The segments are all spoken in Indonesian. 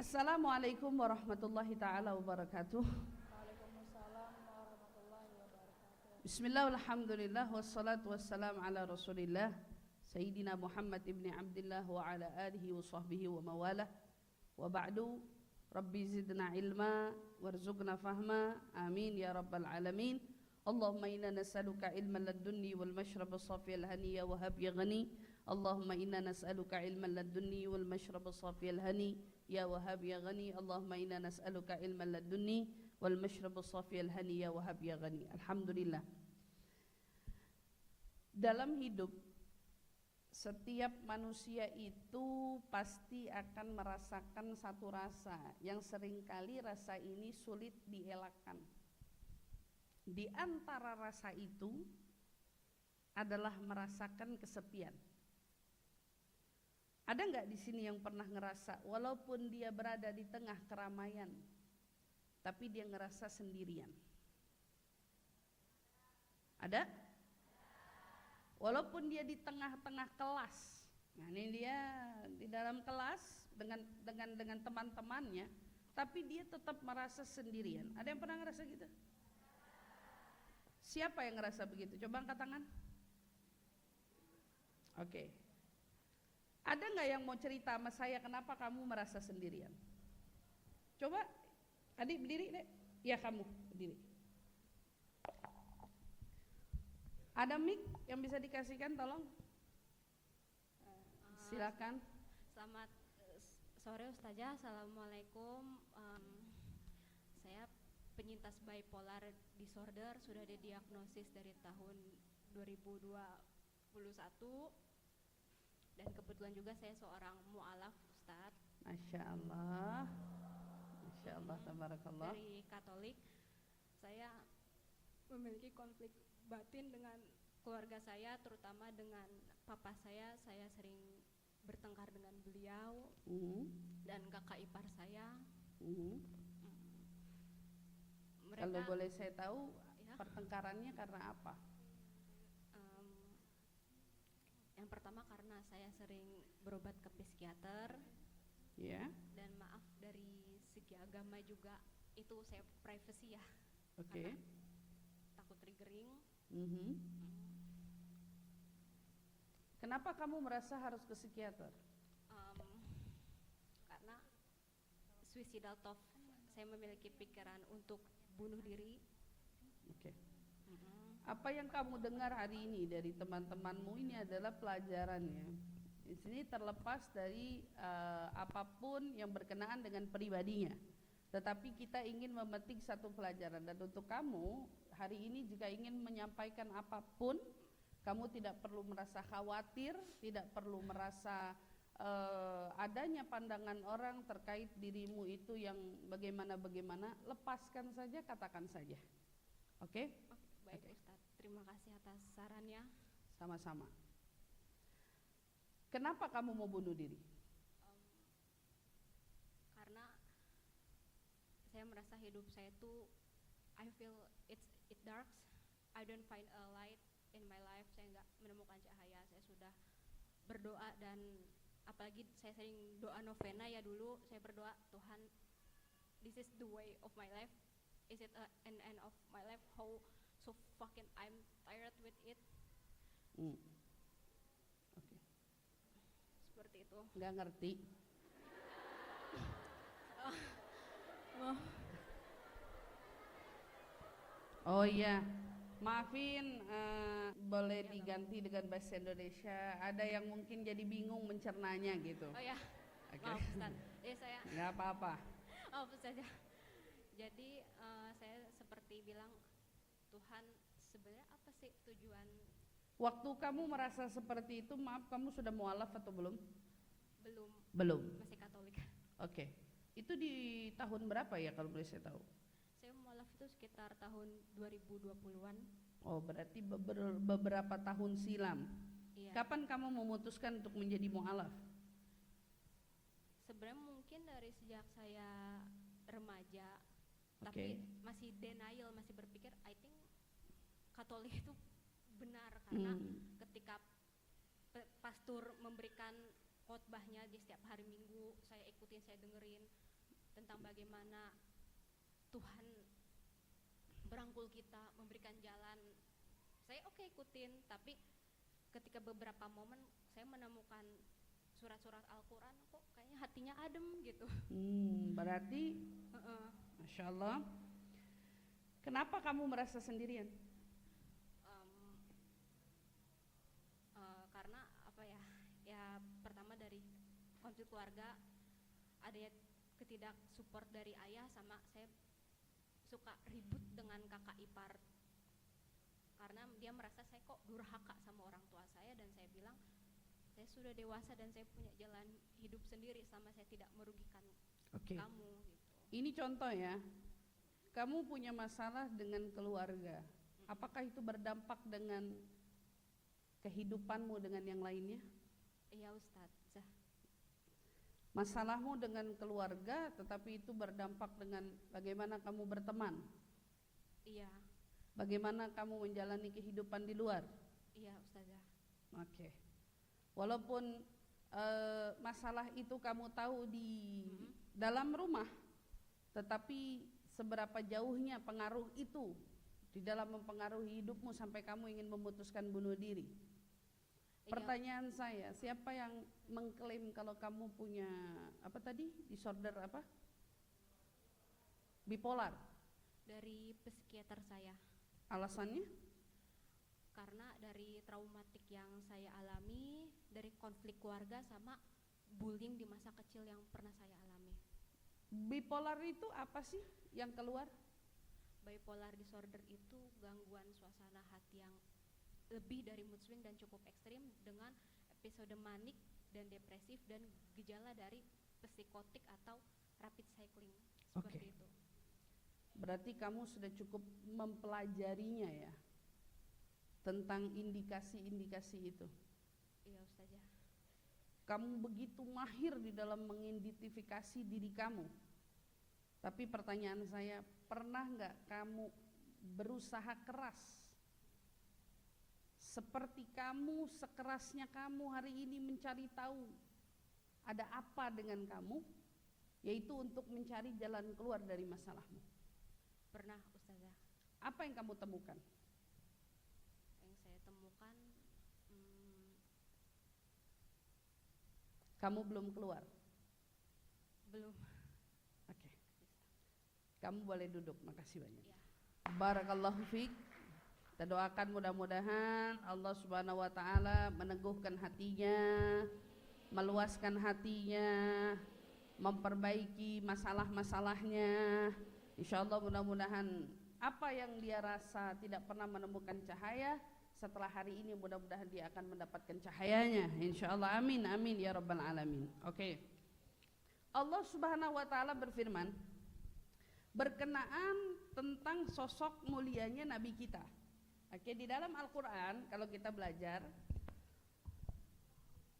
Assalamualaikum warahmatullahi ta'ala wabarakatuh. Waalaikumsalam warahmatullahi wabarakatuh. Bismillah, alhamdulillah, wassalatu wassalam ala rasulillah Sayyidina Muhammad ibni Abdillah wa ala alihi wa sahbihi wa mawalah. Wa ba'du, Rabbi zidna ilma warzuqna fahma, amin ya rabbal alamin. Allahumma inna nas'aluka ilman ladunni wal mashrab as-safiyal haniya wa hab ya ghani. Allahumma inna nas'aluka ilman ladunni wal mashrab as-safiyal hani ya wahab ya ghani. Allahumma inna nas'aluka ilman ladunni wal mashrab as-safiyal hani ya wahab ya ghani. Alhamdulillah. Dalam hidup setiap manusia itu pasti akan merasakan satu rasa yang seringkali rasa ini sulit dielakkan. Di antara rasa itu adalah merasakan kesepian. Ada nggak di sini yang pernah ngerasa walaupun dia berada di tengah keramaian, tapi dia ngerasa sendirian? Ada? Walaupun dia di tengah-tengah kelas, nah ini dia di dalam kelas dengan teman-temannya, tapi dia tetap merasa sendirian. Ada yang pernah ngerasa gitu? Siapa yang ngerasa begitu? Coba angkat tangan. Oke. Ada nggak yang mau cerita sama saya kenapa kamu merasa sendirian? Coba, adik berdiri deh. Ya kamu berdiri. Ada mic yang bisa dikasihkan, tolong. Silakan. Selamat sore Ustazah. Assalamualaikum. Saya penyintas bipolar disorder, sudah didiagnosis dari tahun 2021. Dan kebetulan juga saya seorang mu'alaf Ustadz. Masya Allah. Masya Allah, tabarakallah. Dari Katolik. Saya memiliki konflik batin dengan keluarga saya, terutama dengan papa saya. Saya sering bertengkar dengan beliau dan kakak ipar saya. Mereka, kalau boleh saya tahu ya, pertengkarannya karena apa? Yang pertama karena saya sering berobat ke psikiater, ya. dan maaf dari segi agama juga itu saya privacy ya. Oke. Takut triggering. Kenapa kamu merasa harus ke psikiater? Karena suicidal thought, saya memiliki pikiran untuk bunuh diri. Oke. Apa yang kamu dengar hari ini dari teman-temanmu ini adalah pelajarannya. Di sini terlepas dari apapun yang berkenaan dengan pribadinya. Tetapi kita ingin memetik satu pelajaran, dan untuk kamu hari ini jika ingin menyampaikan apapun, kamu tidak perlu merasa khawatir, tidak perlu merasa adanya pandangan orang terkait dirimu itu yang bagaimana-bagaimana. Lepaskan saja, katakan saja. Oke? Baik, Ustadz, terima kasih atas sarannya. Sama-sama. Kenapa kamu mau bunuh diri? Karena saya merasa hidup saya itu, I feel it darks. I don't find a light in my life. Saya nggak menemukan cahaya. Saya sudah berdoa, dan apalagi saya sering doa novena ya. Dulu saya berdoa, Tuhan, this is the way of my life. Is it an end of my life? How so fucking I'm tired with it. Oke. Seperti itu. Nggak ngerti. Oh iya, maafin, boleh diganti dengan bahasa Indonesia. Ada yang mungkin jadi bingung mencernanya gitu. Oh ya, Okay. maaf Ustaz. Saya nggak apa-apa. maaf saja. Jadi saya seperti bilang, Tuhan, sebenarnya apa sih tujuan? Waktu kamu merasa seperti itu, maaf, kamu sudah mualaf atau belum? Belum. Masih Katolik. Oke. Itu di tahun berapa ya kalau boleh saya tahu? Saya mualaf itu sekitar tahun 2020-an. Oh, berarti beberapa tahun silam. Iya. Kapan kamu memutuskan untuk menjadi mualaf? Sebenarnya mungkin dari sejak saya remaja. Oke. Tapi masih denial, masih berpikir I think Katolik itu benar, karena ketika pastor memberikan khotbahnya di setiap hari Minggu, saya ikutin, saya dengerin, tentang bagaimana Tuhan berangkul kita, memberikan jalan. Saya oke ikutin, tapi ketika beberapa momen saya menemukan surat-surat Al-Quran, kok kayaknya hatinya adem gitu. Berarti Masya Allah, kenapa kamu merasa sendirian? Karena apa ya, pertama dari konflik keluarga, ada ketidak support dari ayah, sama saya suka ribut dengan kakak ipar karena dia merasa saya kok durhaka sama orang tua saya, dan saya bilang saya sudah dewasa dan saya punya jalan hidup sendiri sama saya tidak merugikan kamu gitu. Ini contoh ya, kamu punya masalah dengan keluarga, apakah itu berdampak dengan kehidupanmu dengan yang lainnya? Iya Ustazah. Masalahmu dengan keluarga, tetapi itu berdampak dengan bagaimana kamu berteman. Iya. Bagaimana kamu menjalani kehidupan di luar. Iya Ustazah. Oke. Walaupun masalah itu kamu tahu di dalam rumah, tetapi seberapa jauhnya pengaruh itu di dalam mempengaruhi hidupmu sampai kamu ingin memutuskan bunuh diri. Pertanyaan saya, siapa yang mengklaim kalau kamu punya apa tadi, disorder apa? Bipolar? Dari psikiater saya. Alasannya? Karena dari traumatik yang saya alami, dari konflik keluarga sama bullying di masa kecil yang pernah saya alami. Bipolar itu apa sih yang keluar? Bipolar disorder itu gangguan suasana hati yang lebih dari mood swing dan cukup ekstrim, dengan episode manik dan depresif dan gejala dari psikotik atau rapid cycling seperti itu. Berarti kamu sudah cukup mempelajarinya ya, tentang indikasi-indikasi itu. Iya Ustazah. Kamu begitu mahir di dalam mengidentifikasi diri kamu. Tapi pertanyaan saya, pernah nggak kamu berusaha keras seperti kamu, sekerasnya kamu hari ini mencari tahu ada apa dengan kamu, yaitu untuk mencari jalan keluar dari masalahmu? Pernah Ustazah. Apa yang kamu temukan? Yang saya temukan, kamu belum keluar? Belum. Oke. Kamu boleh duduk, makasih banyak. Ya. Barakallahu fiik. Kita doakan mudah-mudahan Allah Subhanahu wa taala meneguhkan hatinya, meluaskan hatinya, memperbaiki masalah-masalahnya. Insyaallah mudah-mudahan apa yang dia rasa tidak pernah menemukan cahaya, setelah hari ini mudah-mudahan dia akan mendapatkan cahayanya. Insyaallah, amin amin ya rabbal alamin. Oke. Allah Subhanahu wa taala berfirman berkenaan tentang sosok mulianya nabi kita. Oke, di dalam Al-Quran kalau kita belajar,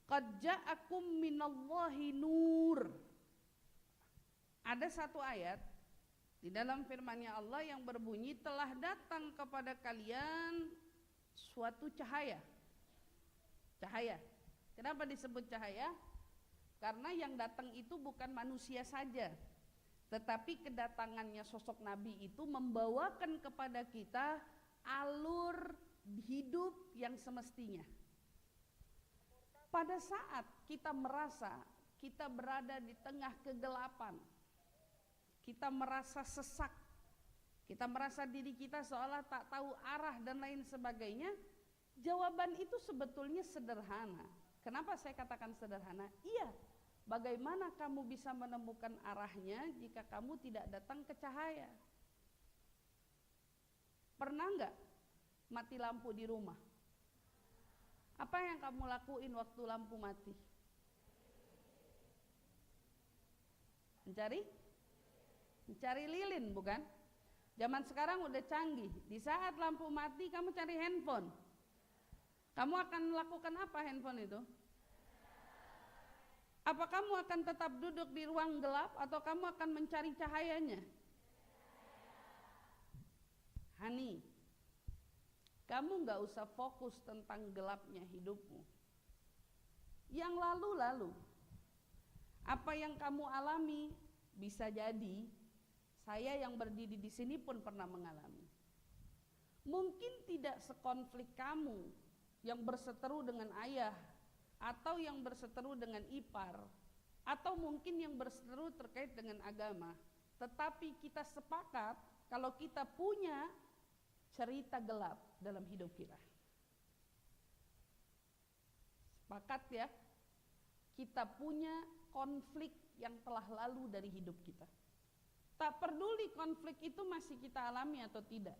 qad ja'akum minallahi nur. Ada satu ayat di dalam firman-Nya Allah yang berbunyi, telah datang kepada kalian suatu cahaya. Cahaya. Kenapa disebut cahaya? Karena yang datang itu bukan manusia saja, tetapi kedatangannya sosok Nabi itu membawakan kepada kita alur hidup yang semestinya. Pada saat kita merasa kita berada di tengah kegelapan, kita merasa sesak, kita merasa diri kita seolah tak tahu arah dan lain sebagainya, jawaban itu sebetulnya sederhana. Kenapa saya katakan sederhana? Iya, bagaimana kamu bisa menemukan arahnya jika kamu tidak datang ke cahaya? Pernah nggak mati lampu di rumah? Apa yang kamu lakuin waktu lampu mati? Mencari lilin, bukan? Zaman sekarang udah canggih. Di saat lampu mati kamu cari handphone. Kamu akan melakukan apa handphone itu? Apa kamu akan tetap duduk di ruang gelap atau kamu akan mencari cahayanya? Hani, kamu gak usah fokus tentang gelapnya hidupmu. Yang lalu-lalu, apa yang kamu alami bisa jadi saya yang berdiri di sini pun pernah mengalami. Mungkin tidak sekonflik kamu yang berseteru dengan ayah, atau yang berseteru dengan ipar, atau mungkin yang berseteru terkait dengan agama. Tetapi kita sepakat kalau kita punya cerita gelap dalam hidup kita. Sepakat ya, kita punya konflik yang telah lalu dari hidup kita. Tak peduli konflik itu masih kita alami atau tidak,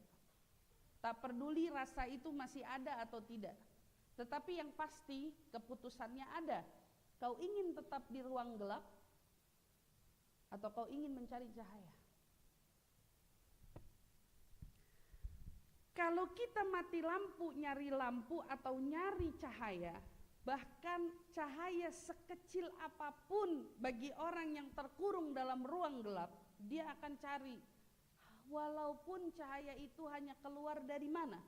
tak peduli rasa itu masih ada atau tidak, tetapi yang pasti keputusannya ada. Kau ingin tetap di ruang gelap atau kau ingin mencari cahaya? Kalau kita mati lampu atau nyari cahaya, bahkan cahaya sekecil apapun bagi orang yang terkurung dalam ruang gelap, dia akan cari. Walaupun cahaya itu hanya keluar dari mana?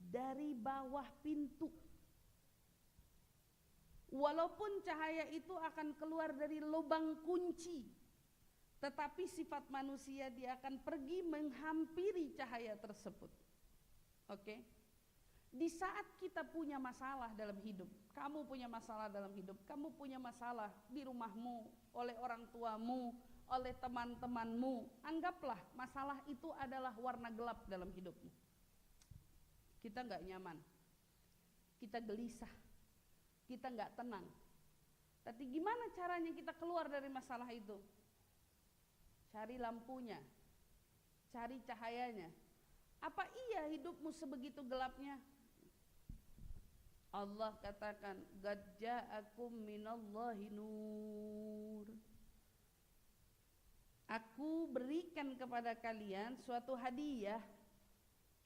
Dari bawah pintu. Walaupun cahaya itu akan keluar dari lubang kunci, tetapi sifat manusia dia akan pergi menghampiri cahaya tersebut. Oke? Di saat kita punya masalah dalam hidup, kamu punya masalah dalam hidup, kamu punya masalah di rumahmu, oleh orang tuamu, oleh teman-temanmu, anggaplah masalah itu adalah warna gelap dalam hidupmu. Kita nggak nyaman, kita gelisah, kita nggak tenang. Tapi gimana caranya kita keluar dari masalah itu? Cari lampunya, cari cahayanya. Apa iya hidupmu sebegitu gelapnya? Allah katakan, "Qad ja'akum minallahi nur." Aku berikan kepada kalian suatu hadiah.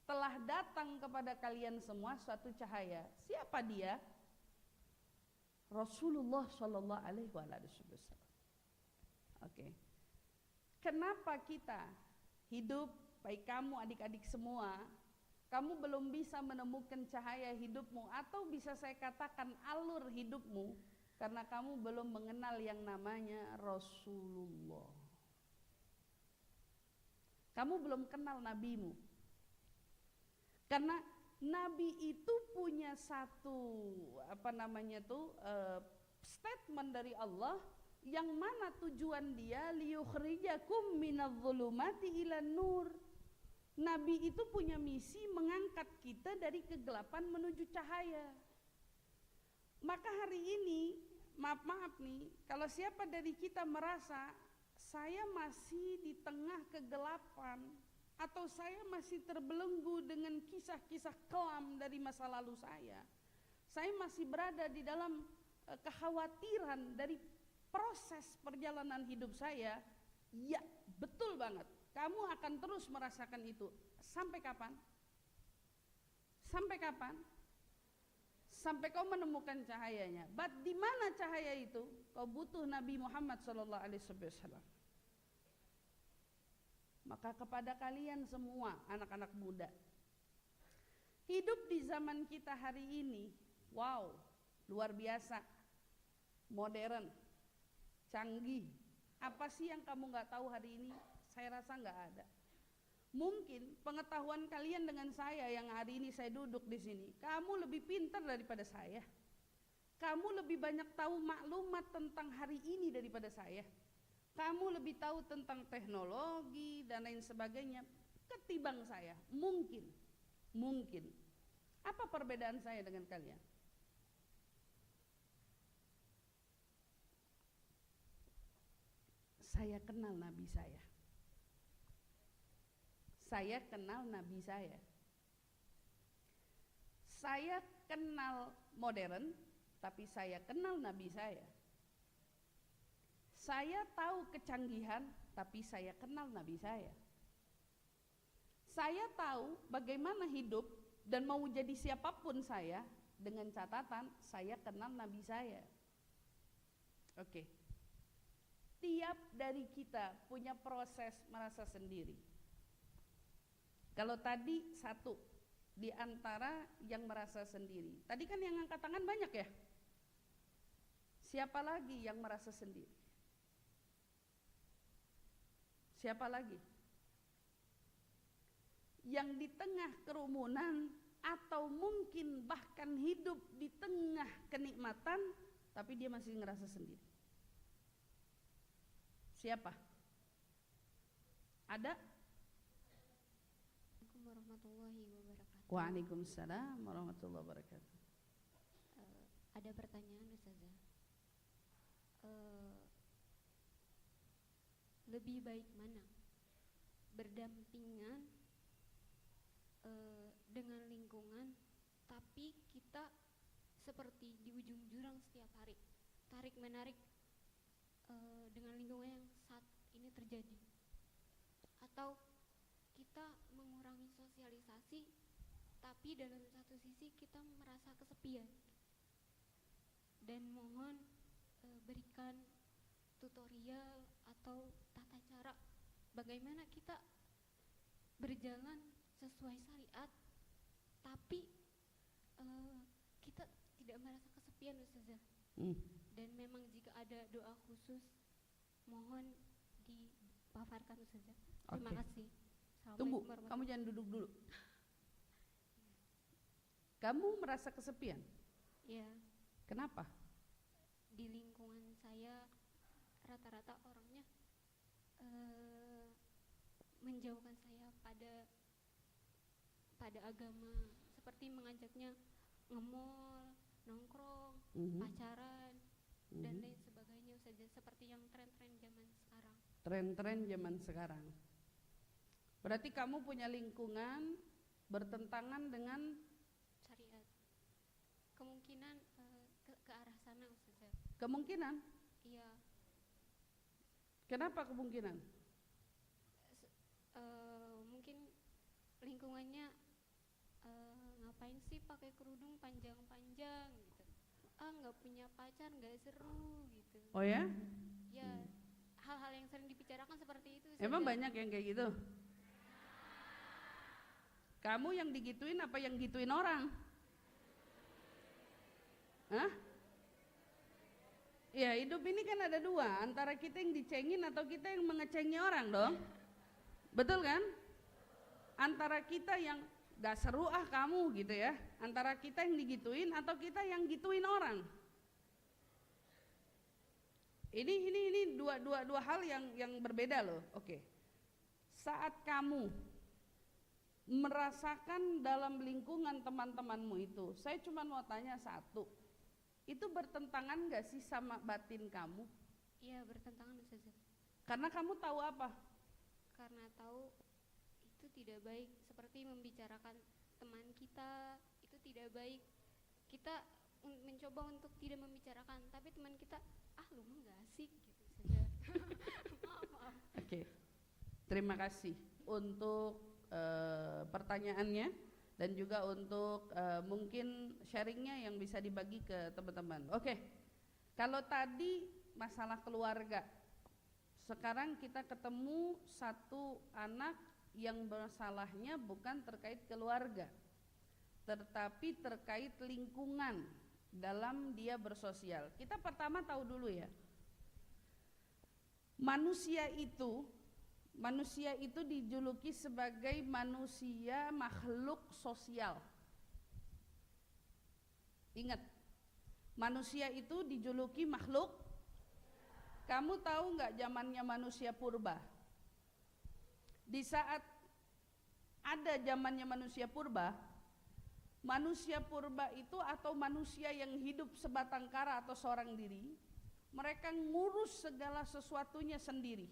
Telah datang kepada kalian semua suatu cahaya. Siapa dia? Rasulullah Shallallahu Alaihi Wasallam. Oke. Kenapa kita hidup, baik kamu adik-adik semua, kamu belum bisa menemukan cahaya hidupmu, atau bisa saya katakan alur hidupmu, karena kamu belum mengenal yang namanya Rasulullah. Kamu belum kenal nabimu. Karena nabi itu punya satu statement dari Allah, yang mana tujuan dia, liyukhrijakum minadh-dhulumati ilan nur. Nabi itu punya misi mengangkat kita dari kegelapan menuju cahaya. Maka hari ini, maaf nih, kalau siapa dari kita merasa saya masih di tengah kegelapan, atau saya masih terbelenggu dengan kisah-kisah kelam dari masa lalu saya masih berada di dalam kekhawatiran dari proses perjalanan hidup saya, ya betul banget, kamu akan terus merasakan itu. Sampai kapan? Sampai kapan? Sampai kau menemukan cahayanya. But di mana cahaya itu? Kau butuh Nabi Muhammad SAW. Maka kepada kalian semua anak-anak muda, hidup di zaman kita hari ini, wow, luar biasa, modern, canggih. Apa sih yang kamu nggak tahu hari ini? Saya rasa nggak ada. Mungkin pengetahuan kalian dengan saya yang hari ini saya duduk di sini, kamu lebih pintar daripada saya. Kamu lebih banyak tahu maklumat tentang hari ini daripada saya. Kamu lebih tahu tentang teknologi dan lain sebagainya ketimbang saya. Mungkin. Apa perbedaan saya dengan kalian? Saya kenal Nabi saya. Saya kenal Nabi saya. Saya kenal modern, tapi saya kenal Nabi saya. Saya tahu kecanggihan, tapi saya kenal Nabi saya. Saya tahu bagaimana hidup dan mau jadi siapapun saya, dengan catatan saya kenal Nabi saya. Oke. Tiap dari kita punya proses merasa sendiri. Kalau tadi satu di antara yang merasa sendiri. Tadi kan yang angkat tangan banyak ya? Siapa lagi yang merasa sendiri? Siapa lagi? Yang di tengah kerumunan atau mungkin bahkan hidup di tengah kenikmatan, tapi dia masih ngerasa sendiri. Siapa? Ada? Assalamualaikum warahmatullahi wabarakatuh. Waalaikumsalam warahmatullahi wabarakatuh. Ada pertanyaan Ustazah. Lebih baik mana? Berdampingan dengan lingkungan, tapi kita seperti di ujung jurang setiap hari, tarik menarik dengan lingkungan yang saat ini terjadi, atau kita mengurangi sosialisasi, tapi dalam satu sisi kita merasa kesepian. Dan mohon berikan tutorial atau tata cara bagaimana kita berjalan sesuai syariat, tapi kita tidak merasa kesepian Ustazah. Dan memang jika ada doa khusus, mohon dipaparkan Ustazah. Terima kasih. Tunggu, kamu jangan duduk dulu. Kamu merasa kesepian? Ya. Kenapa? Di lingkungan saya rata-rata orangnya menjauhkan saya pada agama, seperti mengajaknya nge-mall, nongkrong, pacaran, dan lain sebagainya Ustazah, seperti yang tren-tren zaman sekarang. Tren-tren zaman sekarang. Berarti kamu punya lingkungan bertentangan dengan syariat. Kemungkinan ke arah sana Ustazah. Kemungkinan? Iya. Kenapa kemungkinan? Mungkin lingkungannya ngapain sih pakai kerudung panjang-panjang gitu. Nggak punya pacar, nggak seru gitu. Oh ya? Ya, hal-hal yang sering dibicarakan seperti itu. Emang banyak yang kayak gitu? Kamu yang digituin apa yang gituin orang? Hah? Ya, hidup ini kan ada dua, antara kita yang dicengin atau kita yang mengecengi orang dong. Betul kan? Antara kita yang gak seru kamu gitu ya, antara kita yang digituin atau kita yang gituin orang. Ini dua hal yang berbeda loh. Oke. Saat kamu merasakan dalam lingkungan teman-temanmu itu, saya cuma mau tanya satu. Itu bertentangan gak sih sama batin kamu? Iya, bertentangan Ustazah. Karena kamu tahu apa? Karena tahu itu tidak baik, seperti membicarakan teman kita itu tidak baik. Kita mencoba untuk tidak membicarakan, tapi teman kita, lu mah gak asik gitu saja. Maaf. Oke. Terima kasih untuk pertanyaannya dan juga untuk mungkin sharingnya yang bisa dibagi ke teman-teman. Oke. Kalau tadi masalah keluarga, sekarang kita ketemu satu anak yang masalahnya bukan terkait keluarga, tetapi terkait lingkungan dalam dia bersosial. Kita pertama tahu dulu ya, manusia itu dijuluki sebagai manusia makhluk sosial. Ingat, manusia itu dijuluki makhluk. Kamu tahu nggak zamannya manusia purba? Di saat ada zamannya manusia purba itu atau manusia yang hidup sebatang kara atau seorang diri, mereka ngurus segala sesuatunya sendiri.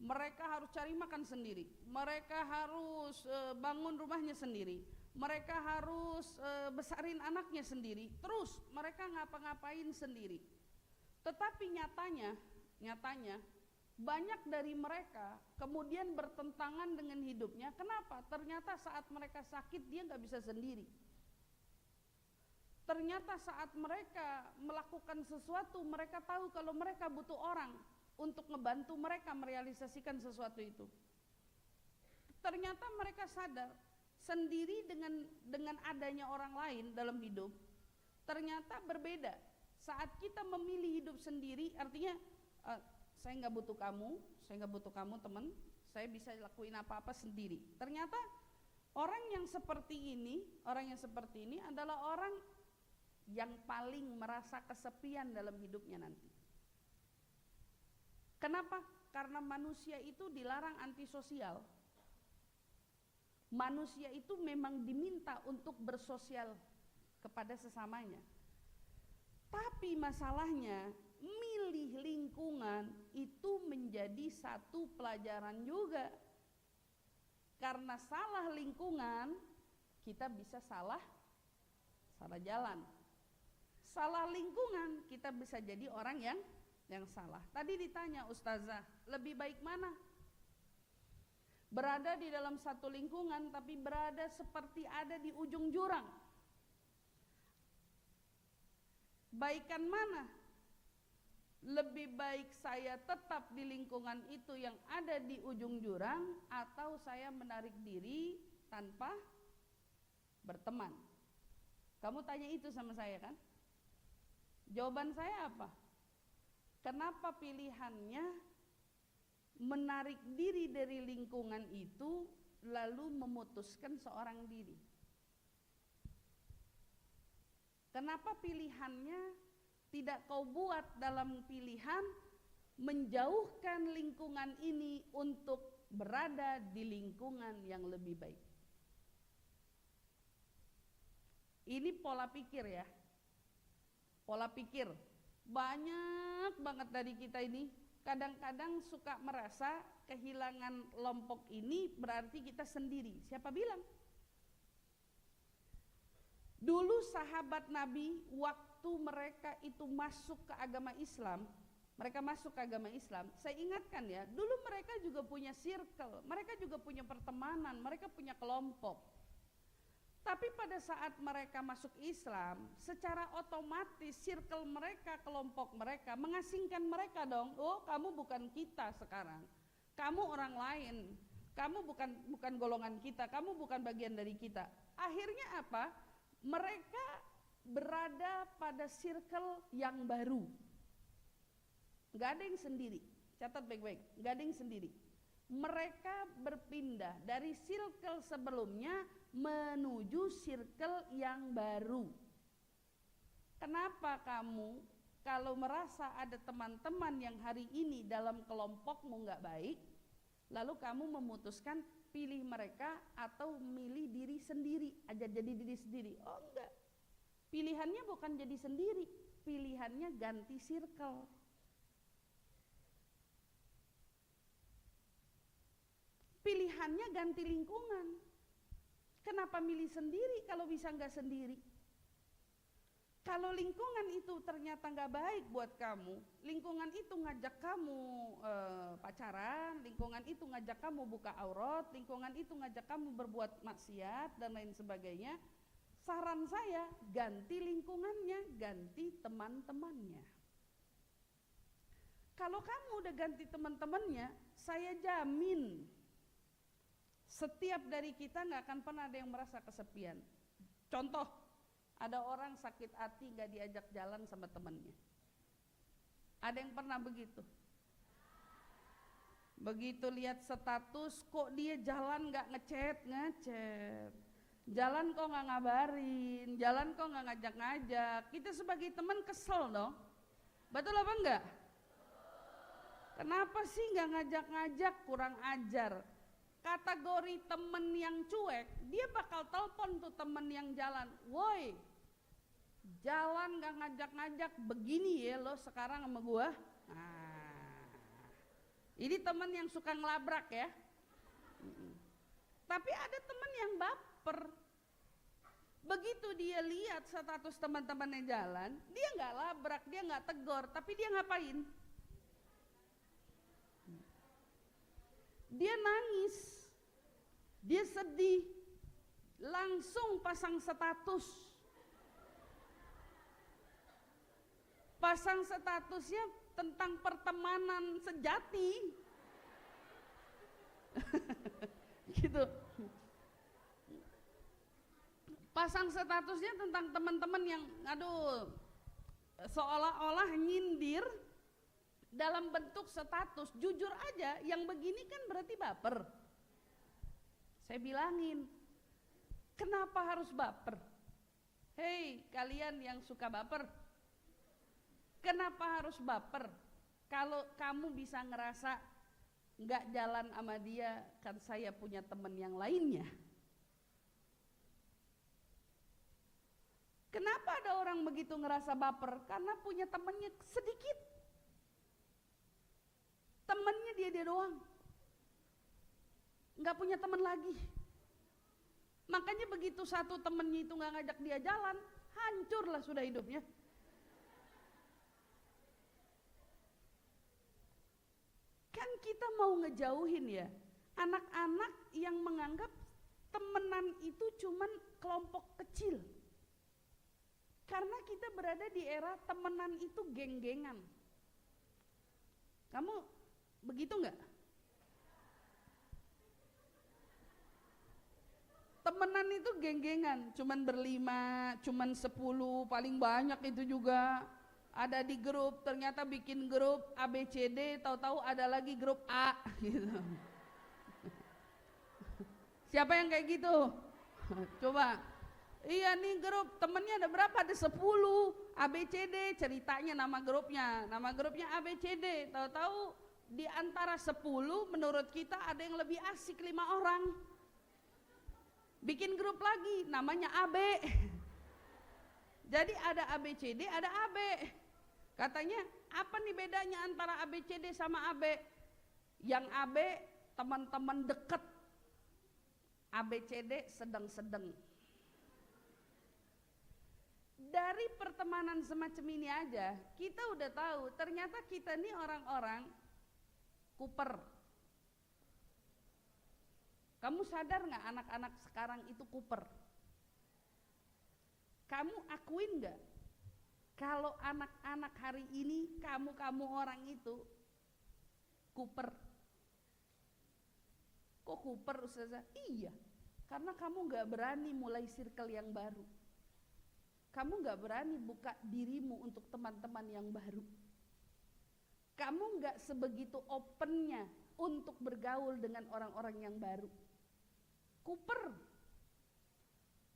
Mereka harus cari makan sendiri, mereka harus bangun rumahnya sendiri, mereka harus besarin anaknya sendiri, terus mereka ngapa-ngapain sendiri. Tetapi nyatanya banyak dari mereka kemudian bertentangan dengan hidupnya. Kenapa? Ternyata saat mereka sakit dia nggak bisa sendiri. Ternyata saat mereka melakukan sesuatu, mereka tahu kalau mereka butuh orang untuk ngebantu mereka merealisasikan sesuatu itu. Ternyata mereka sadar sendiri dengan adanya orang lain dalam hidup, ternyata berbeda. Saat kita memilih hidup sendiri, artinya saya nggak butuh kamu teman, saya bisa lakuin apa-apa sendiri. Ternyata orang yang seperti ini adalah orang yang paling merasa kesepian dalam hidupnya nanti. Kenapa? Karena manusia itu dilarang antisosial. Manusia itu memang diminta untuk bersosial kepada sesamanya. Tapi masalahnya, milih lingkungan itu menjadi satu pelajaran juga. Karena salah lingkungan, kita bisa salah jalan. Salah lingkungan, kita bisa jadi orang yang salah. Tadi ditanya Ustazah, lebih baik mana? Berada di dalam satu lingkungan tapi berada seperti ada di ujung jurang. Baikan mana? Lebih baik saya tetap di lingkungan itu yang ada di ujung jurang, atau saya menarik diri tanpa berteman? Kamu tanya itu sama saya kan? Jawaban saya apa? Kenapa pilihannya menarik diri dari lingkungan itu lalu memutuskan seorang diri? Kenapa pilihannya tidak kau buat dalam pilihan menjauhkan lingkungan ini untuk berada di lingkungan yang lebih baik? Ini pola pikir ya. Pola pikir. Banyak banget dari kita ini kadang-kadang suka merasa kehilangan kelompok ini berarti kita sendiri. Siapa bilang? Dulu sahabat Nabi waktu mereka itu masuk ke agama Islam, saya ingatkan ya, dulu mereka juga punya circle, mereka juga punya pertemanan, mereka punya kelompok. Tapi pada saat mereka masuk Islam, secara otomatis circle mereka, kelompok mereka mengasingkan mereka dong. Oh, kamu bukan kita sekarang. Kamu orang lain. Kamu bukan golongan kita, kamu bukan bagian dari kita. Akhirnya apa? Mereka berada pada circle yang baru. Gak ada yang sendiri. Catat baik-baik, gak ada yang sendiri. Mereka berpindah dari circle sebelumnya menuju circle yang baru. Kenapa kamu kalau merasa ada teman-teman yang hari ini dalam kelompokmu gak baik, lalu kamu memutuskan pilih mereka atau milih diri sendiri, aja jadi diri sendiri? Oh enggak, pilihannya bukan jadi sendiri, pilihannya ganti circle. Pilihannya ganti lingkungan. Kenapa milih sendiri kalau bisa nggak sendiri? Kalau lingkungan itu ternyata nggak baik buat kamu, lingkungan itu ngajak kamu pacaran, lingkungan itu ngajak kamu buka aurat, lingkungan itu ngajak kamu berbuat maksiat dan lain sebagainya, saran saya ganti lingkungannya, ganti teman-temannya. Kalau kamu udah ganti teman-temannya, saya jamin setiap dari kita gak akan pernah ada yang merasa kesepian. Contoh, ada orang sakit hati gak diajak jalan sama temannya. Ada yang pernah begitu? Begitu lihat status, kok dia jalan gak ngechat. Jalan kok gak ngabarin, jalan kok gak ngajak-ngajak. Kita sebagai teman kesel dong. Betul apa enggak? Kenapa sih gak ngajak-ngajak, kurang ajar? Kategori temen yang cuek, dia bakal telepon tuh temen yang jalan, woi, jalan gak ngajak-ngajak, begini ya lo sekarang sama gua. Ini temen yang suka ngelabrak ya. Tapi ada temen yang baper. Begitu dia lihat status teman-temannya jalan, dia gak labrak, dia gak tegur, tapi dia ngapain? Dia nangis, dia sedih, langsung pasang status. Pasang statusnya tentang pertemanan sejati. Gitu. Pasang statusnya tentang teman-teman yang aduh seolah-olah nyindir dalam bentuk status. Jujur aja, yang begini kan berarti baper. Saya bilangin, kenapa harus baper? Hei kalian yang suka baper, kenapa harus baper? Kalau kamu bisa ngerasa gak jalan sama dia, kan saya punya teman yang lainnya. Kenapa ada orang begitu ngerasa baper? Karena punya temannya sedikit. Temannya dia doang. Nggak punya teman lagi. Makanya begitu satu temannya itu nggak ngajak dia jalan, hancurlah sudah hidupnya. Kan kita mau ngejauhin ya anak-anak yang menganggap temenan itu cuman kelompok kecil. Karena kita berada di era temenan itu geng-gengan. Kamu begitu nggak? Temenan itu geng-gengan, cuman berlima, cuman 10, paling banyak itu juga. Ada di grup, ternyata bikin grup ABCD, tahu-tahu ada lagi grup A gitu. Siapa yang kayak gitu? Coba. Iya nih grup, temennya ada berapa? Ada 10 ABCD, ceritanya nama grupnya ABCD, tahu-tahu di antara 10 menurut kita ada yang lebih asik 5 orang. Bikin grup lagi, namanya AB. Jadi ada ABCD, ada AB. Katanya, apa nih bedanya antara ABCD sama AB? Yang AB teman-teman deket, ABCD sedang-sedang. Dari pertemanan semacam ini aja, kita udah tahu ternyata kita nih orang-orang kuper. Kamu sadar nggak anak-anak sekarang itu kuper? Kamu akuin nggak? Kalau anak-anak hari ini, kamu orang itu kuper. Kok kuper Ustazah? Iya, karena kamu nggak berani mulai circle yang baru. Kamu nggak berani buka dirimu untuk teman-teman yang baru. Kamu nggak sebegitu opennya untuk bergaul dengan orang-orang yang baru. Kuper,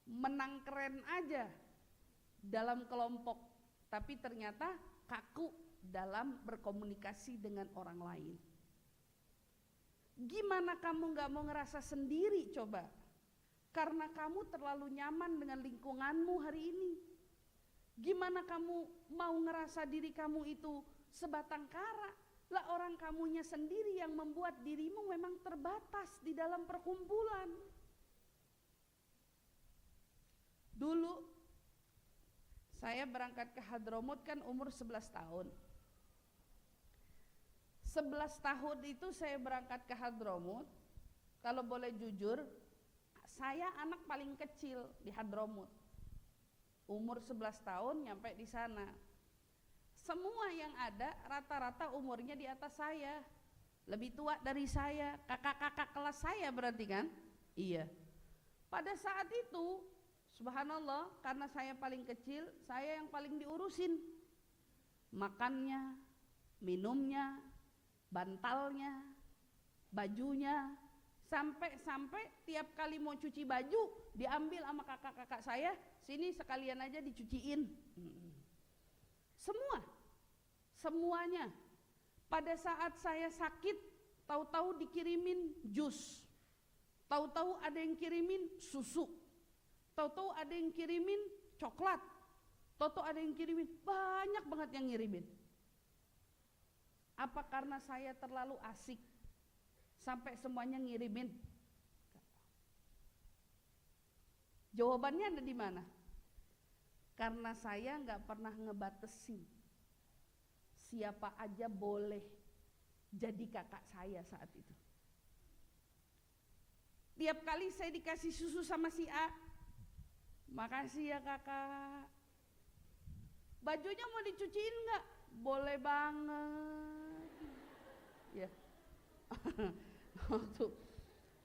menang keren aja dalam kelompok, tapi ternyata kaku dalam berkomunikasi dengan orang lain. Gimana kamu nggak mau ngerasa sendiri coba? Karena kamu terlalu nyaman dengan lingkunganmu hari ini. Gimana kamu mau ngerasa diri kamu itu sebatang kara? Lah orang kamunya sendiri yang membuat dirimu memang terbatas di dalam perkumpulan. Dulu saya berangkat ke Hadramut kan umur 11 tahun. 11 tahun itu saya berangkat ke Hadramut. Kalau boleh jujur, saya anak paling kecil di Hadramut. Umur 11 tahun nyampe di sana. Semua yang ada rata-rata umurnya di atas saya. Lebih tua dari saya, kakak-kakak kelas saya berarti kan? Iya. Pada saat itu, subhanallah, karena saya paling kecil, saya yang paling diurusin. Makannya, minumnya, bantalnya, bajunya, sampai tiap kali mau cuci baju diambil sama kakak-kakak saya, sini sekalian aja dicuciin. Semuanya. Pada saat saya sakit, tahu-tahu dikirimin jus, tahu-tahu ada yang kirimin susu, tahu-tahu ada yang kirimin coklat, tahu-tahu ada yang kirimin, banyak banget yang ngirimin. Apa karena saya terlalu asik sampai semuanya ngirimin? Jawabannya ada di mana? Karena saya nggak pernah ngebatesi siapa aja boleh jadi kakak saya saat itu. Tiap kali saya dikasih susu sama si A, makasih ya kakak. Bajunya mau dicuciin nggak? Boleh banget. Ya.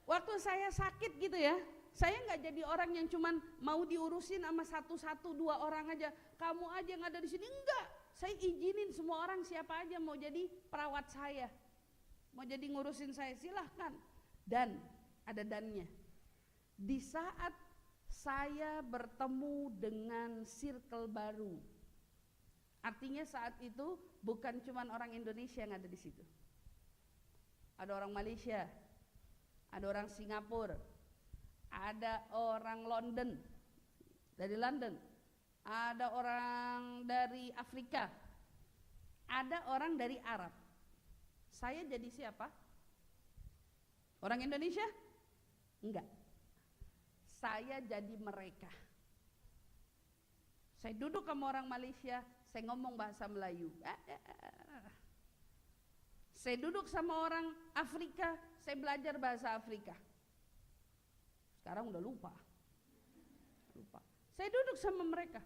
Waktu saya sakit gitu ya, saya nggak jadi orang yang cuman mau diurusin sama satu-2 orang aja. Kamu aja yang ada di sini, enggak. Saya izinin semua orang, siapa aja mau jadi perawat saya, mau jadi ngurusin saya, silahkan. Dan ada dannya. Di saat saya bertemu dengan circle baru, artinya saat itu bukan cuma orang Indonesia yang ada di situ. Ada orang Malaysia, ada orang Singapura, ada orang London, dari London, ada orang dari Afrika, ada orang dari Arab. Saya jadi siapa? Orang Indonesia? Enggak. Saya jadi mereka. Saya duduk sama orang Malaysia, saya ngomong bahasa Melayu. Saya duduk sama orang Afrika, saya belajar bahasa Afrika. Sekarang udah lupa. Saya duduk sama mereka.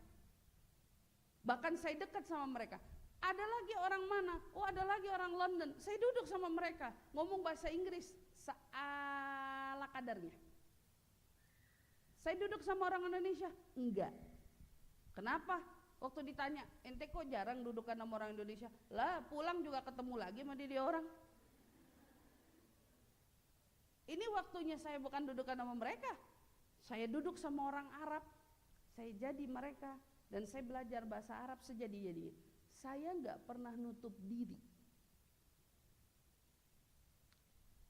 Bahkan saya dekat sama mereka. Ada lagi orang mana? Oh, ada lagi orang London. Saya duduk sama mereka, ngomong bahasa Inggris seala kadarnya. Saya duduk sama orang Indonesia? Enggak. Kenapa? Waktu ditanya, ente kok jarang dudukan sama orang Indonesia? Lah, pulang juga ketemu lagi sama dia orang. Ini waktunya saya bukan dudukan sama mereka. Saya duduk sama orang Arab. Saya jadi mereka. Dan saya belajar bahasa Arab sejadi-jadinya. Saya enggak pernah nutup diri.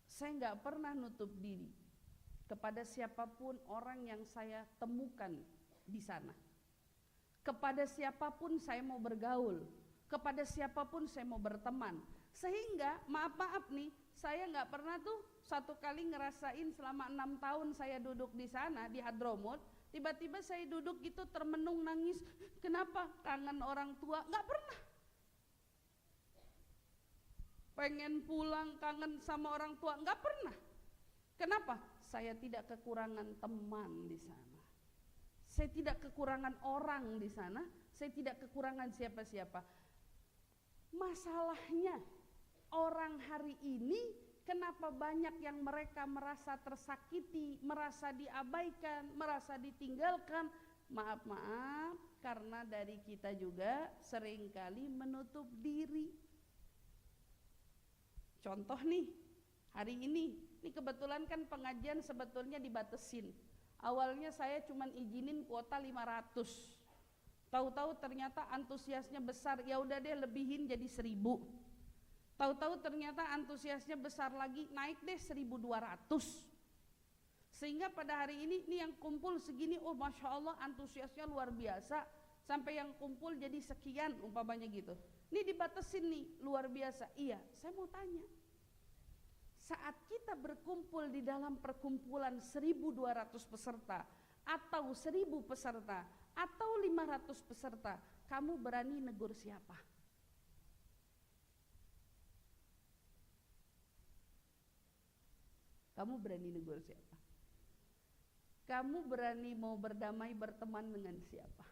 Saya enggak pernah nutup diri kepada siapapun orang yang saya temukan di sana. Kepada siapapun saya mau bergaul, kepada siapapun saya mau berteman. Sehingga maaf nih, saya nggak pernah tuh satu kali ngerasain selama 6 tahun saya duduk di sana di Hadramut, tiba-tiba saya duduk gitu termenung nangis. Kenapa? Kangen orang tua? Nggak pernah. Pengen pulang, kangen sama orang tua? Nggak pernah. Kenapa? Saya tidak kekurangan teman di sana. Saya tidak kekurangan orang di sana, saya tidak kekurangan siapa-siapa. Masalahnya orang hari ini kenapa banyak yang mereka merasa tersakiti, merasa diabaikan, merasa ditinggalkan? Maaf, karena dari kita juga seringkali menutup diri. Contoh nih, hari ini kebetulan kan pengajian sebetulnya dibatasin. Awalnya saya cuma izinin kuota 500. Tahu-tahu ternyata antusiasnya besar, ya udah deh lebihin jadi 1000. Tahu-tahu ternyata antusiasnya besar lagi, naik deh 1200. Sehingga pada hari ini yang kumpul segini, oh Masya Allah antusiasnya luar biasa. Sampai yang kumpul jadi sekian umpamanya gitu. Ini dibatasin nih, luar biasa. Iya, saya mau tanya. Saat kita berkumpul di dalam perkumpulan 1200 peserta atau 1000 peserta atau 500 peserta, kamu berani negur siapa? Kamu berani negur siapa? Kamu berani mau berdamai berteman dengan siapa?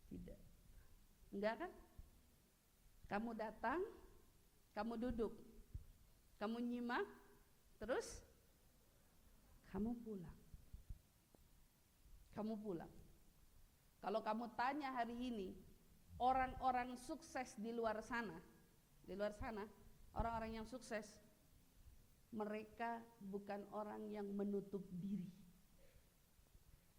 Tidak. Enggak kan? Kamu datang, kamu duduk, kamu nyimak, terus kamu pulang. Kamu pulang. Kalau kamu tanya hari ini, orang-orang sukses di luar sana, orang-orang yang sukses, mereka bukan orang yang menutup diri.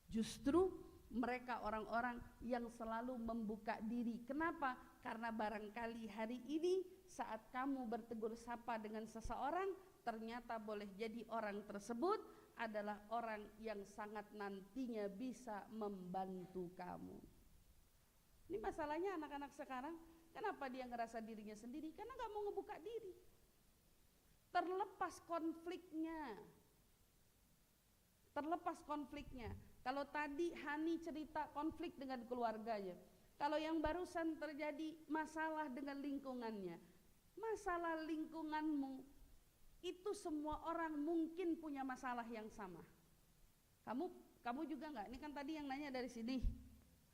Justru mereka orang-orang yang selalu membuka diri. Kenapa? Karena barangkali hari ini saat kamu bertegur sapa dengan seseorang, ternyata boleh jadi orang tersebut adalah orang yang sangat nantinya bisa membantu kamu. Ini masalahnya anak-anak sekarang, kenapa dia ngerasa dirinya sendiri? Karena gak mau ngebuka diri. Terlepas konfliknya. Kalau tadi Hani cerita konflik dengan keluarganya, kalau yang barusan terjadi masalah dengan lingkungannya, masalah lingkunganmu itu semua orang mungkin punya masalah yang sama. Kamu juga nggak? Ini kan tadi yang nanya dari sini.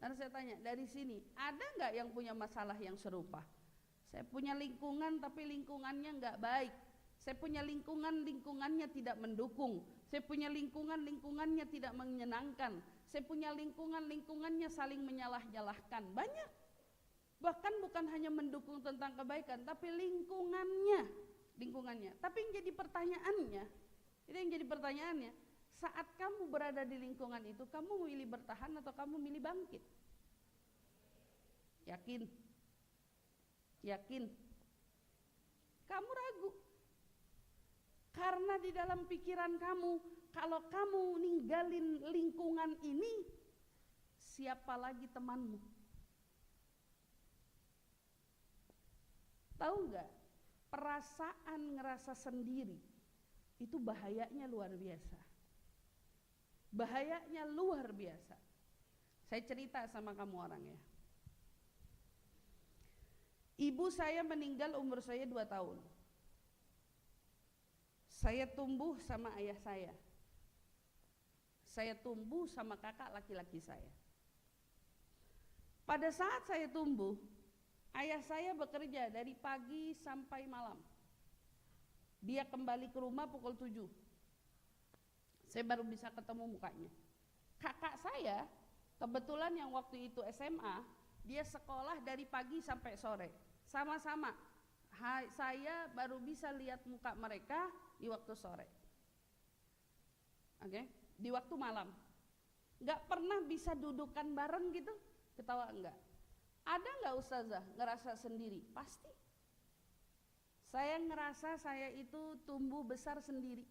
Lalu saya tanya dari sini, ada nggak yang punya masalah yang serupa? Saya punya lingkungan tapi lingkungannya nggak baik. Saya punya lingkungannya tidak mendukung. Saya punya lingkungannya tidak menyenangkan. Saya punya lingkungannya saling menyalah-nyalahkan. Banyak. Bahkan bukan hanya mendukung tentang kebaikan, tapi lingkungannya. Tapi yang jadi pertanyaannya, saat kamu berada di lingkungan itu, kamu memilih bertahan atau kamu memilih bangkit? Yakin? Kamu ragu. Karena di dalam pikiran kamu, kalau kamu ninggalin lingkungan ini, siapa lagi temanmu? Tahu nggak? Perasaan ngerasa sendiri itu bahayanya luar biasa. Saya cerita sama kamu orang ya. Ibu saya meninggal umur saya 2 tahun. Saya tumbuh sama ayah saya. Saya tumbuh sama kakak laki-laki saya. Pada saat saya tumbuh, ayah saya bekerja dari pagi sampai malam. Dia kembali ke rumah pukul 7. Saya baru bisa ketemu mukanya. Kakak saya kebetulan yang waktu itu SMA, dia sekolah dari pagi sampai sore. Sama-sama. Saya baru bisa lihat muka mereka di waktu sore. Oke, di waktu malam. Enggak pernah bisa dudukan bareng gitu, ketawa enggak. Ada enggak ustazah ngerasa sendiri? Pasti. Saya ngerasa saya itu tumbuh besar sendiri.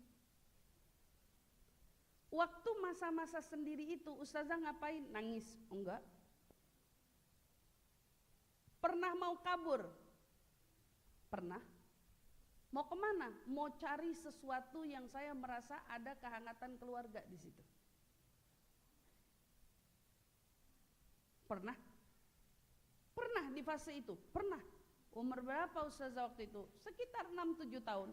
Waktu masa-masa sendiri itu ustazah ngapain? Nangis? Enggak. Pernah mau kabur? Pernah. Mau kemana? Mau cari sesuatu yang saya merasa ada kehangatan keluarga di situ. Pernah? Pernah di fase itu? Pernah. Umur berapa ustazah waktu itu? Sekitar 6-7 tahun.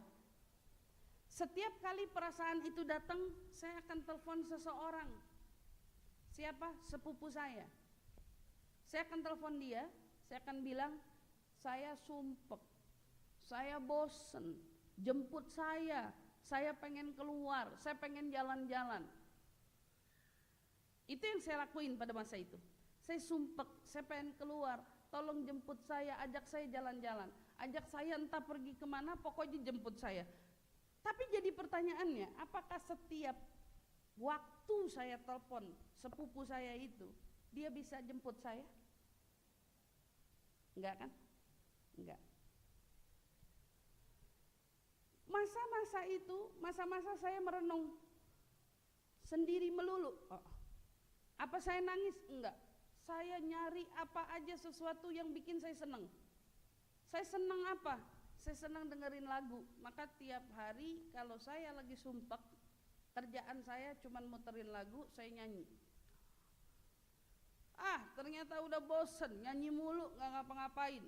Setiap kali perasaan itu datang, saya akan telepon seseorang. Siapa? Sepupu saya. Saya akan telepon dia, saya akan bilang, saya sumpek, saya bosen, jemput saya pengen keluar, saya pengen jalan-jalan. Itu yang saya lakuin pada masa itu. Saya sumpek, saya pengen keluar, tolong jemput saya, ajak saya jalan-jalan, ajak saya entah pergi kemana, pokoknya jemput saya. Tapi jadi pertanyaannya, apakah setiap waktu saya telepon sepupu saya itu, dia bisa jemput saya? Enggak kan? Enggak. Masa-masa itu, masa-masa saya merenung sendiri melulu. Apa saya nangis? Enggak. Saya nyari apa aja sesuatu yang bikin saya senang. Saya senang apa? Saya senang dengerin lagu. Maka tiap hari kalau saya lagi sumpek, kerjaan saya cuma muterin lagu, saya nyanyi. Ternyata udah bosen, nyanyi mulu, gak ngapa-ngapain.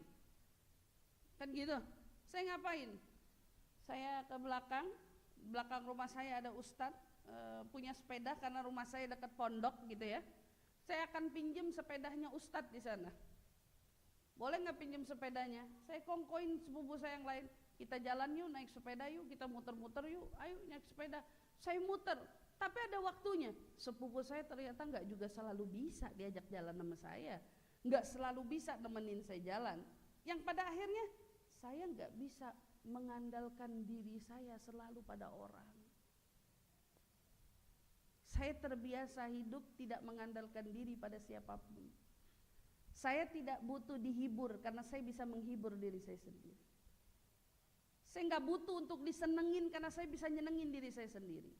Kan gitu. Saya ngapain? Saya ke belakang rumah saya ada ustadz, punya sepeda karena rumah saya dekat pondok gitu ya. Saya akan pinjem sepedanya ustadz di sana. Boleh nggak pinjem sepedanya? Saya kongkoin sepupu saya yang lain. Kita jalan yuk, naik sepeda yuk, kita muter-muter yuk, ayo naik sepeda. Saya muter, tapi ada waktunya. Sepupu saya ternyata nggak juga selalu bisa diajak jalan sama saya, nggak selalu bisa nemenin saya jalan. Yang pada akhirnya saya nggak bisa mengandalkan diri saya selalu pada orang. Saya terbiasa hidup tidak mengandalkan diri pada siapapun. Saya tidak butuh dihibur karena saya bisa menghibur diri saya sendiri. Saya nggak butuh untuk disenengin karena saya bisa nyenengin diri saya sendiri.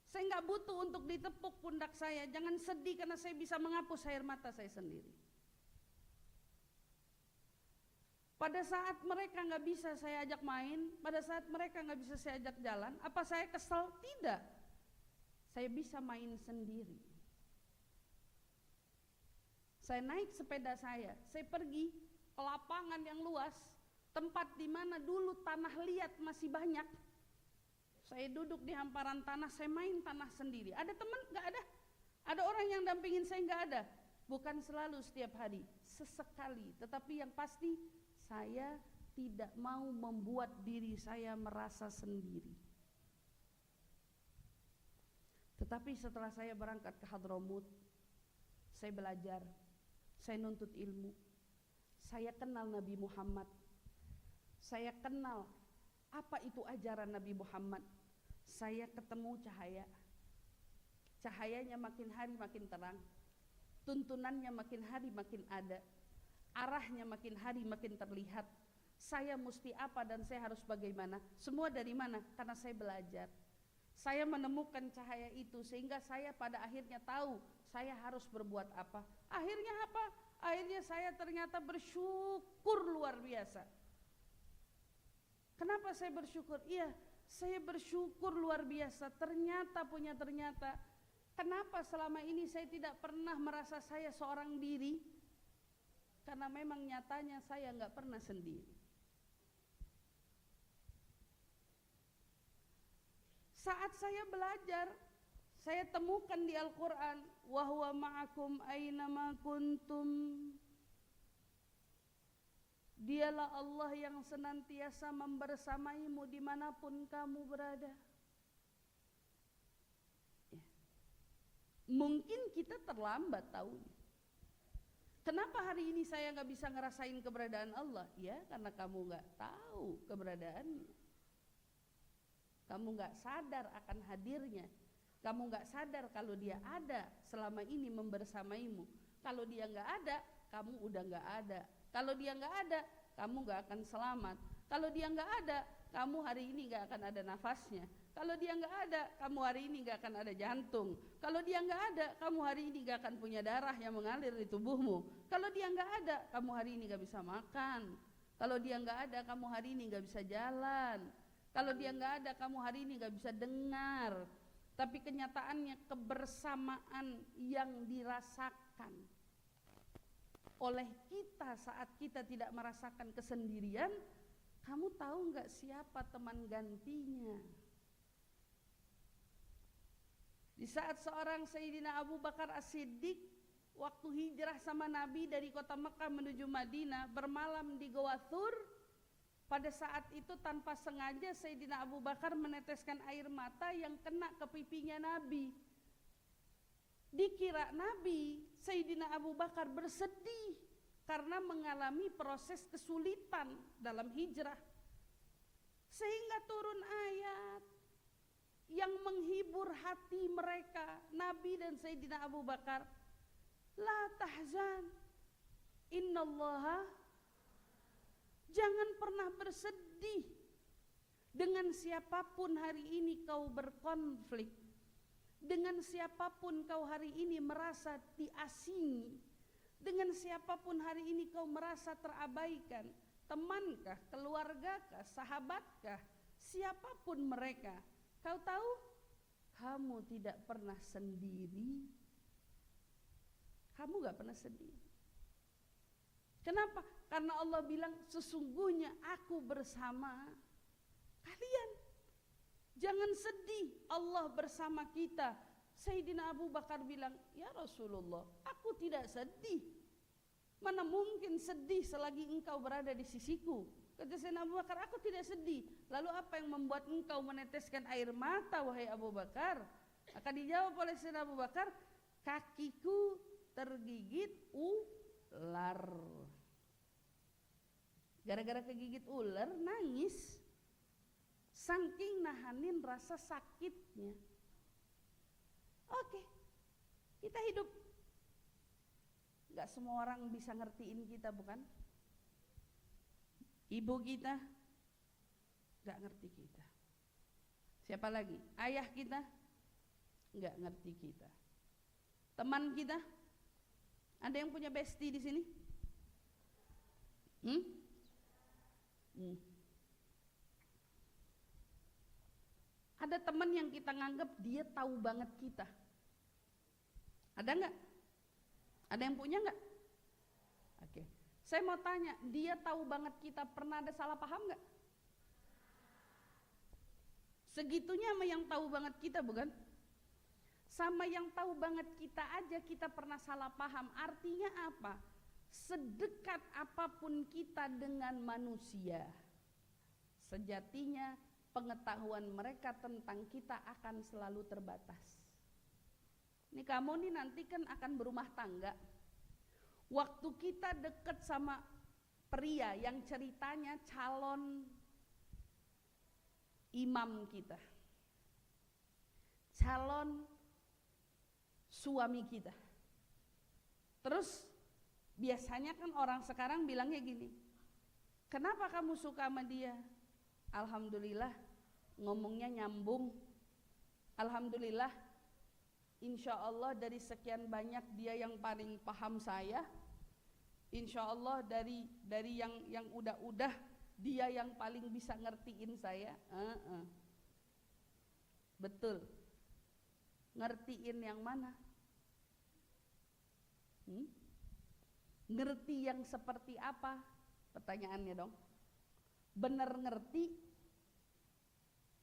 Saya nggak butuh untuk ditepuk pundak saya, jangan sedih karena saya bisa menghapus air mata saya sendiri. Pada saat mereka nggak bisa saya ajak main, pada saat mereka nggak bisa saya ajak jalan, apa saya kesel? Tidak. Saya bisa main sendiri. Saya naik sepeda saya pergi ke lapangan yang luas, tempat di mana dulu tanah liat masih banyak. Saya duduk di hamparan tanah, saya main tanah sendiri. Ada teman? Nggak ada. Ada orang yang dampingin saya? Nggak ada. Bukan selalu setiap hari, sesekali. Tetapi yang pasti saya tidak mau membuat diri saya merasa sendiri. Tetapi setelah saya berangkat ke Hadramut, saya belajar, saya nuntut ilmu, Saya kenal Nabi Muhammad. Saya kenal apa itu ajaran Nabi Muhammad. Saya ketemu cahaya. Cahayanya makin hari makin terang. Tuntunannya makin hari makin ada. Arahnya makin hari makin terlihat. Saya mesti apa dan saya harus bagaimana. Semua dari mana? Karena saya belajar. Saya menemukan cahaya itu sehingga saya pada akhirnya tahu saya harus berbuat apa. Akhirnya apa? Akhirnya saya ternyata bersyukur luar biasa. Kenapa saya bersyukur? Iya, saya bersyukur luar biasa. Ternyata. Kenapa selama ini saya tidak pernah merasa saya seorang diri? Karena memang nyatanya saya nggak pernah sendiri. Saat saya belajar, saya temukan di Al-Quran, wa huwa ma'akum aynama kuntum. Dialah Allah yang senantiasa membersamaimu dimanapun kamu berada. Ya. Mungkin kita terlambat tahunya. Kenapa hari ini saya nggak bisa ngerasain keberadaan Allah? Ya, karena kamu nggak tahu keberadaannya. Kamu nggak sadar akan hadirnya. Kamu nggak sadar kalau dia ada selama ini membersamaimu. Kalau dia nggak ada, kamu udah nggak ada. Kalau dia nggak ada, kamu nggak akan selamat. Kalau dia nggak ada, kamu hari ini nggak akan ada nafasnya. Kalau dia nggak ada, kamu hari ini nggak akan ada jantung. Kalau dia nggak ada, kamu hari ini nggak akan punya darah yang mengalir di tubuhmu. Kalau dia nggak ada, kamu hari ini nggak bisa makan. Kalau dia nggak ada, kamu hari ini nggak bisa jalan. Kalau dia nggak ada, kamu hari ini nggak bisa dengar. Tapi kenyataannya kebersamaan yang dirasakan oleh kita saat kita tidak merasakan kesendirian. Kamu tahu nggak siapa teman gantinya? Di saat seorang Sayyidina Abu Bakar As-Siddiq waktu hijrah sama Nabi dari kota Mekah menuju Madinah, bermalam di Goa Thur. Pada saat itu tanpa sengaja Sayyidina Abu Bakar meneteskan air mata yang kena ke pipinya Nabi. Dikira Nabi, Sayyidina Abu Bakar bersedih karena mengalami proses kesulitan dalam hijrah. Sehingga turun ayat yang menghibur hati mereka, Nabi dan Sayyidina Abu Bakar. La tahzan, innallaha. Jangan pernah bersedih dengan siapapun hari ini kau berkonflik, dengan siapapun kau hari ini merasa diasingi, dengan siapapun hari ini kau merasa terabaikan, temankah, keluargakah, sahabatkah, siapapun mereka. Kau tahu, kamu tidak pernah sendiri. Kamu gak pernah sendiri. Kenapa? Karena Allah bilang sesungguhnya aku bersama kalian. Jangan sedih, Allah bersama kita. Sayyidina Abu Bakar bilang, ya Rasulullah, aku tidak sedih. Mana mungkin sedih selagi engkau berada di sisiku. Kata Sayyidina Abu Bakar, aku tidak sedih. Lalu apa yang membuat engkau meneteskan air mata, wahai Abu Bakar? Akan dijawab oleh Sayyidina Abu Bakar, kakiku tergigit ular. Gara-gara kegigit ular nangis, saking nahanin rasa sakitnya. Oke, kita hidup. Gak semua orang bisa ngertiin kita, bukan? Ibu kita gak ngerti kita. Siapa lagi? Ayah kita gak ngerti kita. Teman kita, ada yang punya bestie di sini? Ada teman yang kita nganggap dia tahu banget kita. Ada nggak? Ada yang punya nggak? Oke. Saya mau tanya, dia tahu banget kita, pernah ada salah paham nggak? Segitunya sama yang tahu banget kita, bukan? Sama yang tahu banget kita aja kita pernah salah paham. Artinya apa? Sedekat apapun kita dengan manusia, sejatinya pengetahuan mereka tentang kita akan selalu terbatas. Ini kamu nih nanti kan akan berumah tangga. Waktu kita dekat sama pria yang ceritanya calon imam kita, calon suami kita. Terus biasanya kan orang sekarang bilangnya gini, kenapa kamu suka sama dia? Alhamdulillah ngomongnya nyambung, alhamdulillah insya Allah dari sekian banyak dia yang paling paham saya, insya Allah dari yang udah dia yang paling bisa ngertiin saya. Betul, ngertiin yang mana? Ngerti yang seperti apa? Pertanyaannya dong. Bener ngerti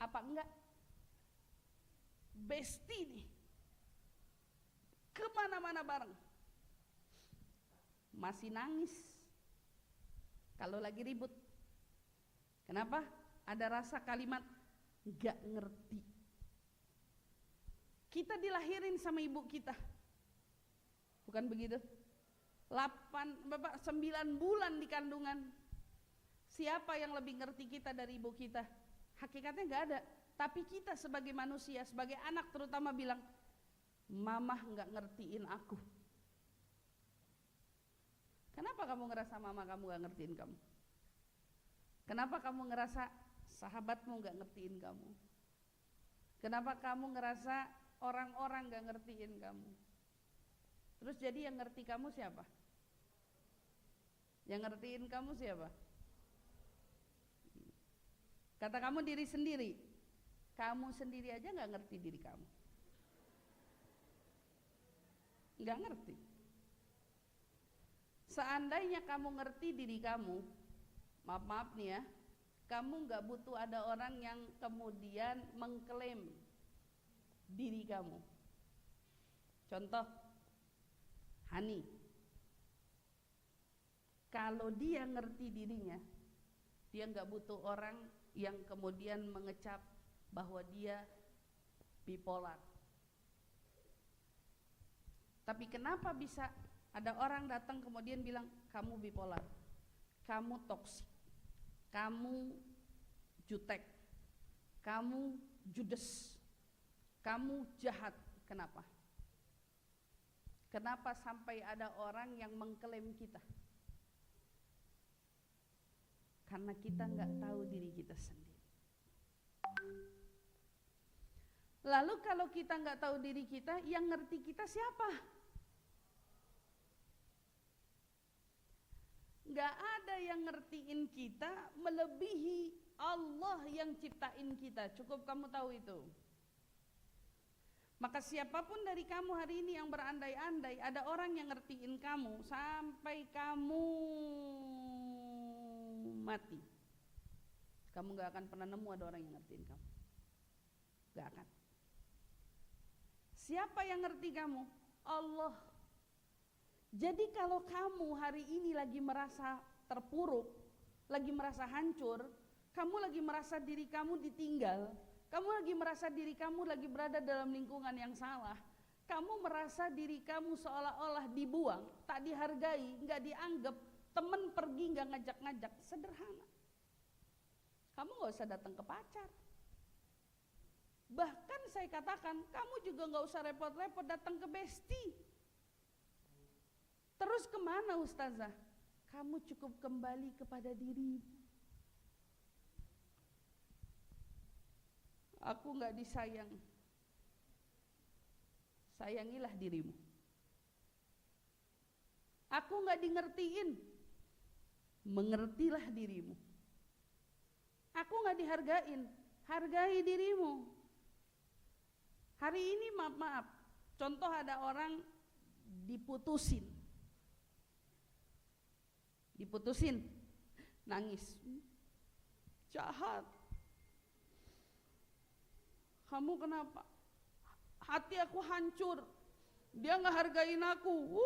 apa enggak? Bestie nih, kemana-mana bareng, masih nangis kalau lagi ribut. Kenapa? Ada rasa kalimat enggak ngerti. Kita dilahirin sama ibu kita, bukan begitu? 9 bulan di kandungan. Siapa yang lebih ngerti kita dari ibu kita? Hakikatnya gak ada. Tapi kita sebagai manusia, sebagai anak terutama bilang, mamah gak ngertiin aku. Kenapa kamu ngerasa mama kamu gak ngertiin kamu? Kenapa kamu ngerasa sahabatmu gak ngertiin kamu? Kenapa kamu ngerasa orang-orang gak ngertiin kamu? Terus jadi yang ngerti kamu siapa? Yang ngertiin kamu siapa? Kata kamu diri sendiri. Kamu sendiri aja gak ngerti diri kamu. Gak ngerti. Seandainya kamu ngerti diri kamu, maaf nih ya, kamu gak butuh ada orang yang kemudian mengklaim diri kamu. Contoh, Hani, kalau dia ngerti dirinya, dia gak butuh orang yang kemudian mengecap bahwa dia bipolar. Tapi kenapa bisa ada orang datang kemudian bilang kamu bipolar, kamu toksik, kamu jutek, kamu judes, kamu jahat? Kenapa? Kenapa sampai ada orang yang mengklaim kita? Karena kita nggak tahu diri kita sendiri. Lalu kalau kita nggak tahu diri kita, yang ngerti kita siapa? Nggak ada yang ngertiin kita melebihi Allah yang ciptain kita. Cukup kamu tahu itu. Maka siapapun dari kamu hari ini yang berandai-andai ada orang yang ngertiin kamu sampai kamu mati, kamu gak akan pernah nemu ada orang yang ngertiin kamu. Gak akan. Siapa yang ngerti kamu? Allah. Jadi kalau kamu hari ini lagi merasa terpuruk, lagi merasa hancur, kamu lagi merasa diri kamu ditinggal, kamu lagi merasa diri kamu lagi berada dalam lingkungan yang salah, kamu merasa diri kamu seolah-olah dibuang, tak dihargai, gak dianggap, temen pergi gak ngajak-ngajak, sederhana. Kamu gak usah datang ke pacar. Bahkan saya katakan, kamu juga gak usah repot-repot datang ke bestie. Terus kemana Ustazah? Kamu cukup kembali kepada diri. Aku gak disayang, sayangilah dirimu. Aku gak dingertiin, mengertilah dirimu. Aku gak dihargain, hargai dirimu. Hari ini maaf, contoh ada orang diputusin, nangis, jahat. Kamu kenapa? Hati aku hancur, dia nggak hargain aku.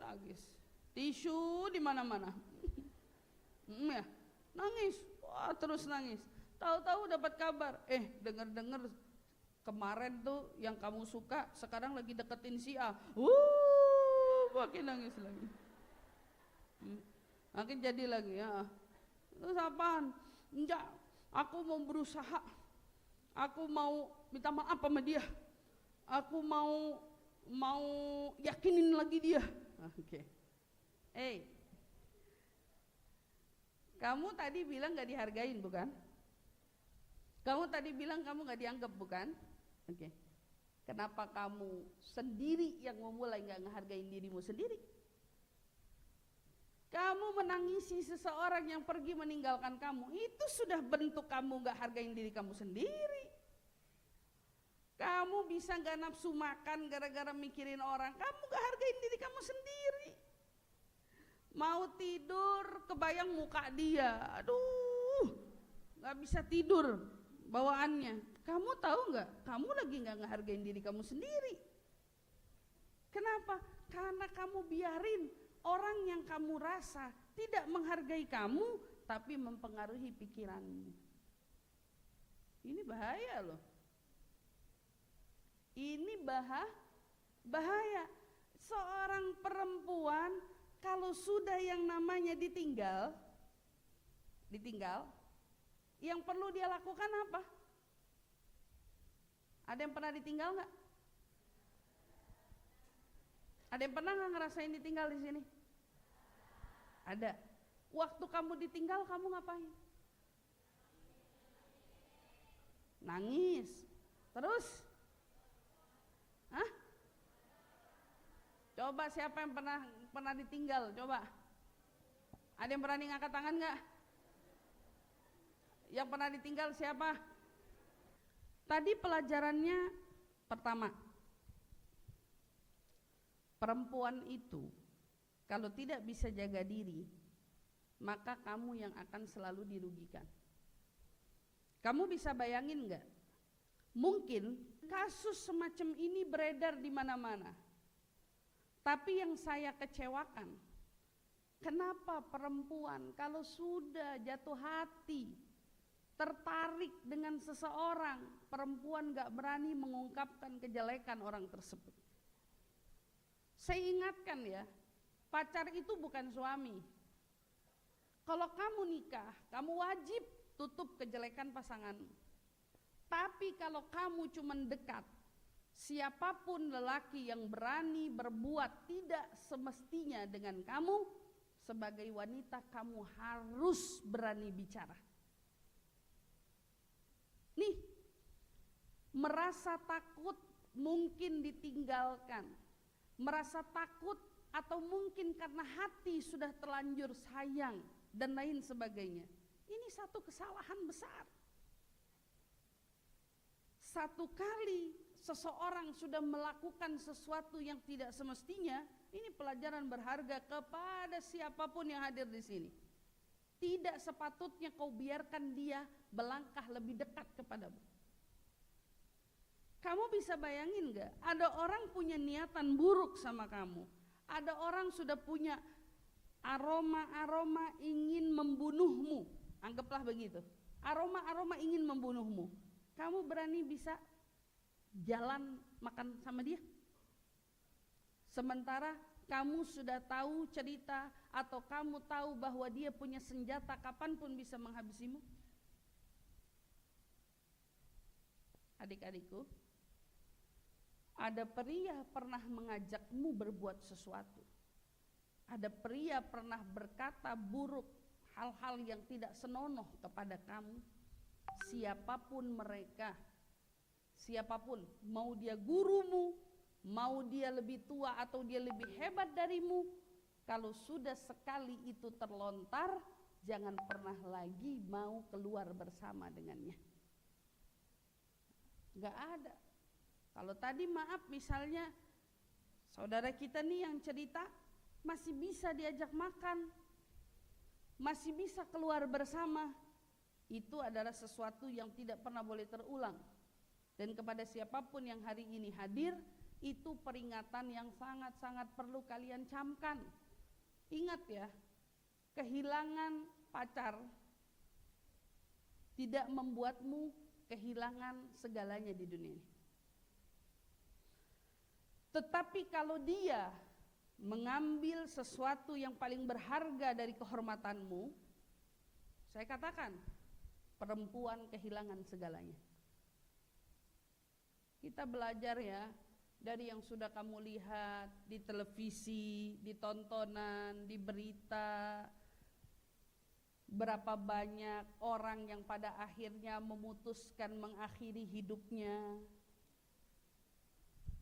Nangis, tisu di mana-mana. Ya, nangis, terus nangis. Tahu-tahu dapat kabar, dengar-dengar kemarin tuh yang kamu suka sekarang lagi deketin si A. Makin nangis lagi. Makin jadi lagi ya. Terus apaan? Enggak, aku mau berusaha. Aku mau minta maaf sama dia. Aku mau yakinin lagi dia. Oke. Kamu tadi bilang gak dihargain bukan? Kamu tadi bilang kamu gak dianggap bukan? Oke. Kenapa kamu sendiri yang memulai gak ngehargain dirimu sendiri? Kamu menangisi seseorang yang pergi meninggalkan kamu, itu sudah bentuk kamu gak hargain diri kamu sendiri. Kamu bisa gak nafsu makan gara-gara mikirin orang, kamu gak hargain diri kamu sendiri. Mau tidur kebayang muka dia, aduh gak bisa tidur bawaannya. Kamu tahu gak, kamu lagi gak ngehargain diri kamu sendiri. Kenapa? Karena kamu biarin orang yang kamu rasa tidak menghargai kamu, tapi mempengaruhi pikiranmu. Ini bahaya loh. Ini bahaya. Seorang perempuan kalau sudah yang namanya ditinggal, yang perlu dia lakukan apa? Ada yang pernah ditinggal nggak? Ada yang pernah nggak ngerasain ditinggal di sini? Ada. Waktu kamu ditinggal kamu ngapain? Nangis. Terus? Hah? Coba siapa yang pernah ditinggal? Coba. Ada yang berani ngangkat tangan nggak? Yang pernah ditinggal siapa? Tadi pelajarannya pertama. Perempuan itu kalau tidak bisa jaga diri, maka kamu yang akan selalu dirugikan. Kamu bisa bayangin gak? Mungkin kasus semacam ini beredar di mana-mana. Tapi yang saya kecewakan, kenapa perempuan kalau sudah jatuh hati, tertarik dengan seseorang, perempuan gak berani mengungkapkan kejelekan orang tersebut. Saya ingatkan ya, pacar itu bukan suami. Kalau kamu nikah, kamu wajib tutup kejelekan pasanganmu. Tapi kalau kamu cuma dekat, siapapun lelaki yang berani berbuat tidak semestinya dengan kamu, sebagai wanita kamu harus berani bicara. Nih, merasa takut mungkin ditinggalkan, merasa takut atau mungkin karena hati sudah terlanjur sayang dan lain sebagainya. Ini satu kesalahan besar. Satu kali seseorang sudah melakukan sesuatu yang tidak semestinya, ini pelajaran berharga kepada siapapun yang hadir di sini. Tidak sepatutnya kau biarkan dia melangkah lebih dekat kepadamu. Kamu bisa bayangin gak? Ada orang punya niatan buruk sama kamu. Ada orang sudah punya aroma-aroma ingin membunuhmu. Anggaplah begitu. Aroma-aroma ingin membunuhmu. Kamu berani bisa jalan makan sama dia? Sementara kamu sudah tahu cerita atau kamu tahu bahwa dia punya senjata kapanpun bisa menghabisimu? Adik-adikku, ada pria pernah mengajakmu berbuat sesuatu. Ada pria pernah berkata buruk, hal-hal yang tidak senonoh kepada kamu. Siapapun mereka, siapapun, mau dia gurumu, mau dia lebih tua atau dia lebih hebat darimu, kalau sudah sekali itu terlontar, jangan pernah lagi mau keluar bersama dengannya. Gak ada. Kalau tadi maaf misalnya saudara kita nih yang cerita masih bisa diajak makan, masih bisa keluar bersama, itu adalah sesuatu yang tidak pernah boleh terulang. Dan kepada siapapun yang hari ini hadir, itu peringatan yang sangat-sangat perlu kalian camkan. Ingat ya, kehilangan pacar tidak membuatmu kehilangan segalanya di dunia ini. Tetapi kalau dia mengambil sesuatu yang paling berharga dari kehormatanmu, saya katakan perempuan kehilangan segalanya. Kita belajar ya dari yang sudah kamu lihat di televisi, di tontonan, di berita. Berapa banyak orang yang pada akhirnya memutuskan mengakhiri hidupnya.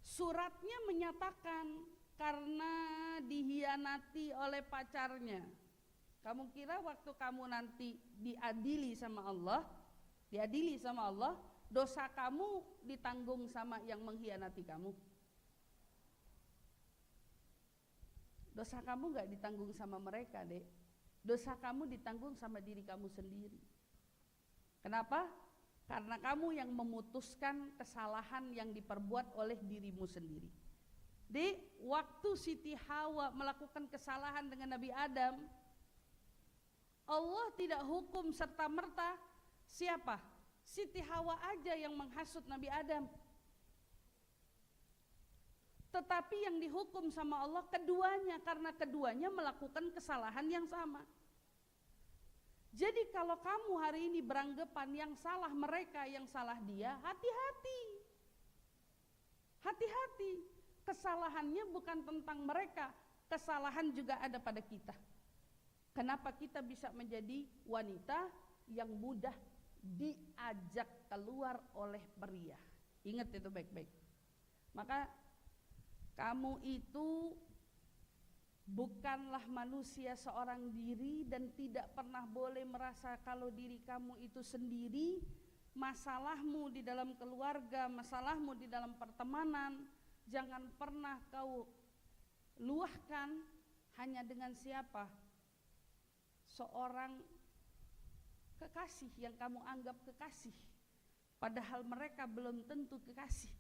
Suratnya menyatakan karena dihianati oleh pacarnya. Kamu kira waktu kamu nanti diadili sama Allah, dosa kamu ditanggung sama yang mengkhianati kamu? Dosa kamu gak ditanggung sama mereka, Dek. Dosa kamu ditanggung sama diri kamu sendiri. Kenapa? Karena kamu yang memutuskan kesalahan yang diperbuat oleh dirimu sendiri. Di waktu Siti Hawa melakukan kesalahan dengan Nabi Adam, Allah tidak hukum serta-merta siapa? Siti Hawa aja yang menghasut Nabi Adam. Tetapi yang dihukum sama Allah keduanya, karena keduanya melakukan kesalahan yang sama. Jadi kalau kamu hari ini beranggapan yang salah mereka, yang salah dia, hati-hati. Hati-hati. Kesalahannya bukan tentang mereka, kesalahan juga ada pada kita. Kenapa kita bisa menjadi wanita yang mudah diajak keluar oleh pria? Ingat itu baik-baik. Maka kamu itu bukanlah manusia seorang diri dan tidak pernah boleh merasa kalau diri kamu itu sendiri. Masalahmu di dalam keluarga, masalahmu di dalam pertemanan, jangan pernah kau luahkan hanya dengan siapa? Seorang kekasih yang kamu anggap kekasih, padahal mereka belum tentu kekasih.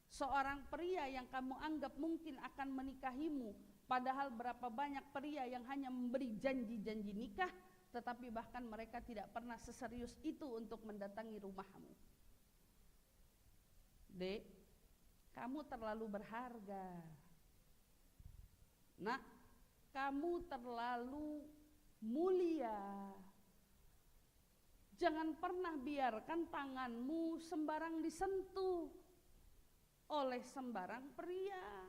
Seorang pria yang kamu anggap mungkin akan menikahimu, padahal berapa banyak pria yang hanya memberi janji-janji nikah, tetapi bahkan mereka tidak pernah seserius itu untuk mendatangi rumahmu. Dek, kamu terlalu berharga. Nak, kamu terlalu mulia. Jangan pernah biarkan tanganmu sembarang disentuh oleh sembarang pria.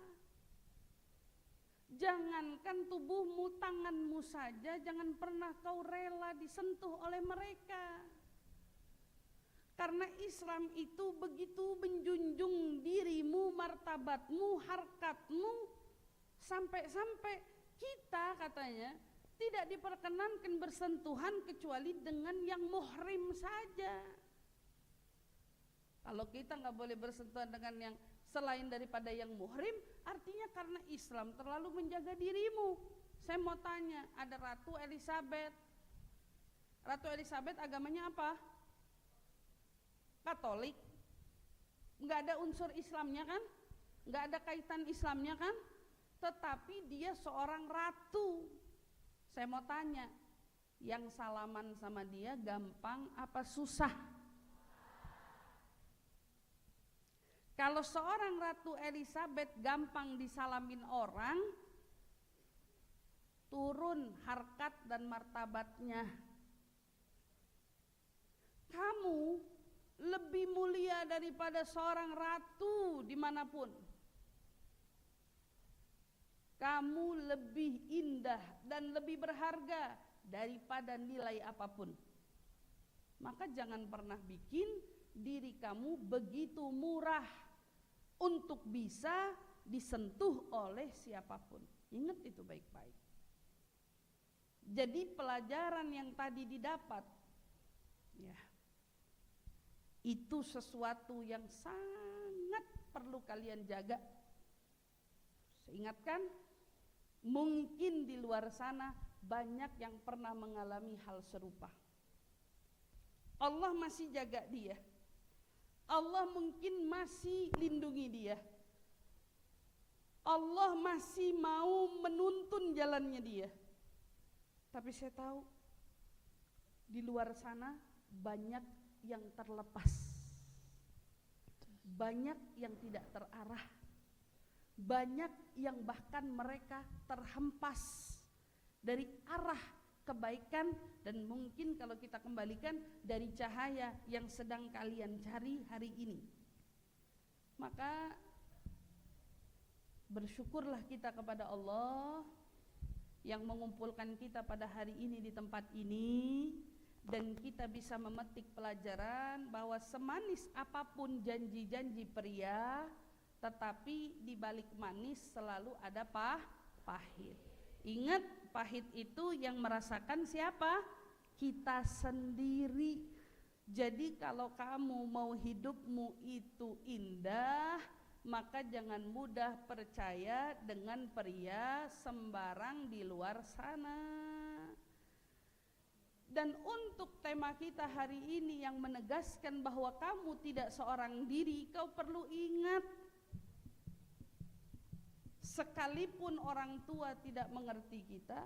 Jangankan tubuhmu, tanganmu saja jangan pernah kau rela disentuh oleh mereka. Karena Islam itu begitu menjunjung dirimu, martabatmu, harkatmu, sampai-sampai kita katanya tidak diperkenankan bersentuhan kecuali dengan yang muhrim saja. Kalau kita nggak boleh bersentuhan dengan yang selain daripada yang muhrim, artinya karena Islam terlalu menjaga dirimu. Saya mau tanya, ada Ratu Elizabeth. Ratu Elizabeth agamanya apa? Katolik. Nggak ada unsur Islamnya kan? Nggak ada kaitan Islamnya kan? Tetapi dia seorang ratu. Saya mau tanya, yang salaman sama dia gampang apa susah? Kalau seorang Ratu Elizabeth gampang disalamin orang, turun harkat dan martabatnya. Kamu lebih mulia daripada seorang ratu dimanapun. Kamu lebih indah dan lebih berharga daripada nilai apapun. Maka jangan pernah bikin diri kamu begitu murah untuk bisa disentuh oleh siapapun. Ingat itu baik-baik. Jadi pelajaran yang tadi didapat, ya, itu sesuatu yang sangat perlu kalian jaga. Saya ingatkan, mungkin di luar sana banyak yang pernah mengalami hal serupa. Allah masih jaga dia. Allah mungkin masih lindungi dia. Allah masih mau menuntun jalannya dia. Tapi saya tahu di luar sana banyak yang terlepas. Banyak yang tidak terarah. banyak yang bahkan mereka terhempas dari arah kebaikan, dan mungkin kalau kita kembalikan dari cahaya yang sedang kalian cari hari ini. Maka bersyukurlah kita kepada Allah yang mengumpulkan kita pada hari ini di tempat ini, dan kita bisa memetik pelajaran bahwa semanis apapun janji-janji pria, tetapi di balik manis selalu ada pahit. Ingat, pahit itu yang merasakan siapa? Kita sendiri. Jadi kalau kamu mau hidupmu itu indah, maka jangan mudah percaya dengan pria sembarang di luar sana. Dan untuk tema kita hari ini yang menegaskan bahwa kamu tidak seorang diri, kau perlu ingat, sekalipun orang tua tidak mengerti kita,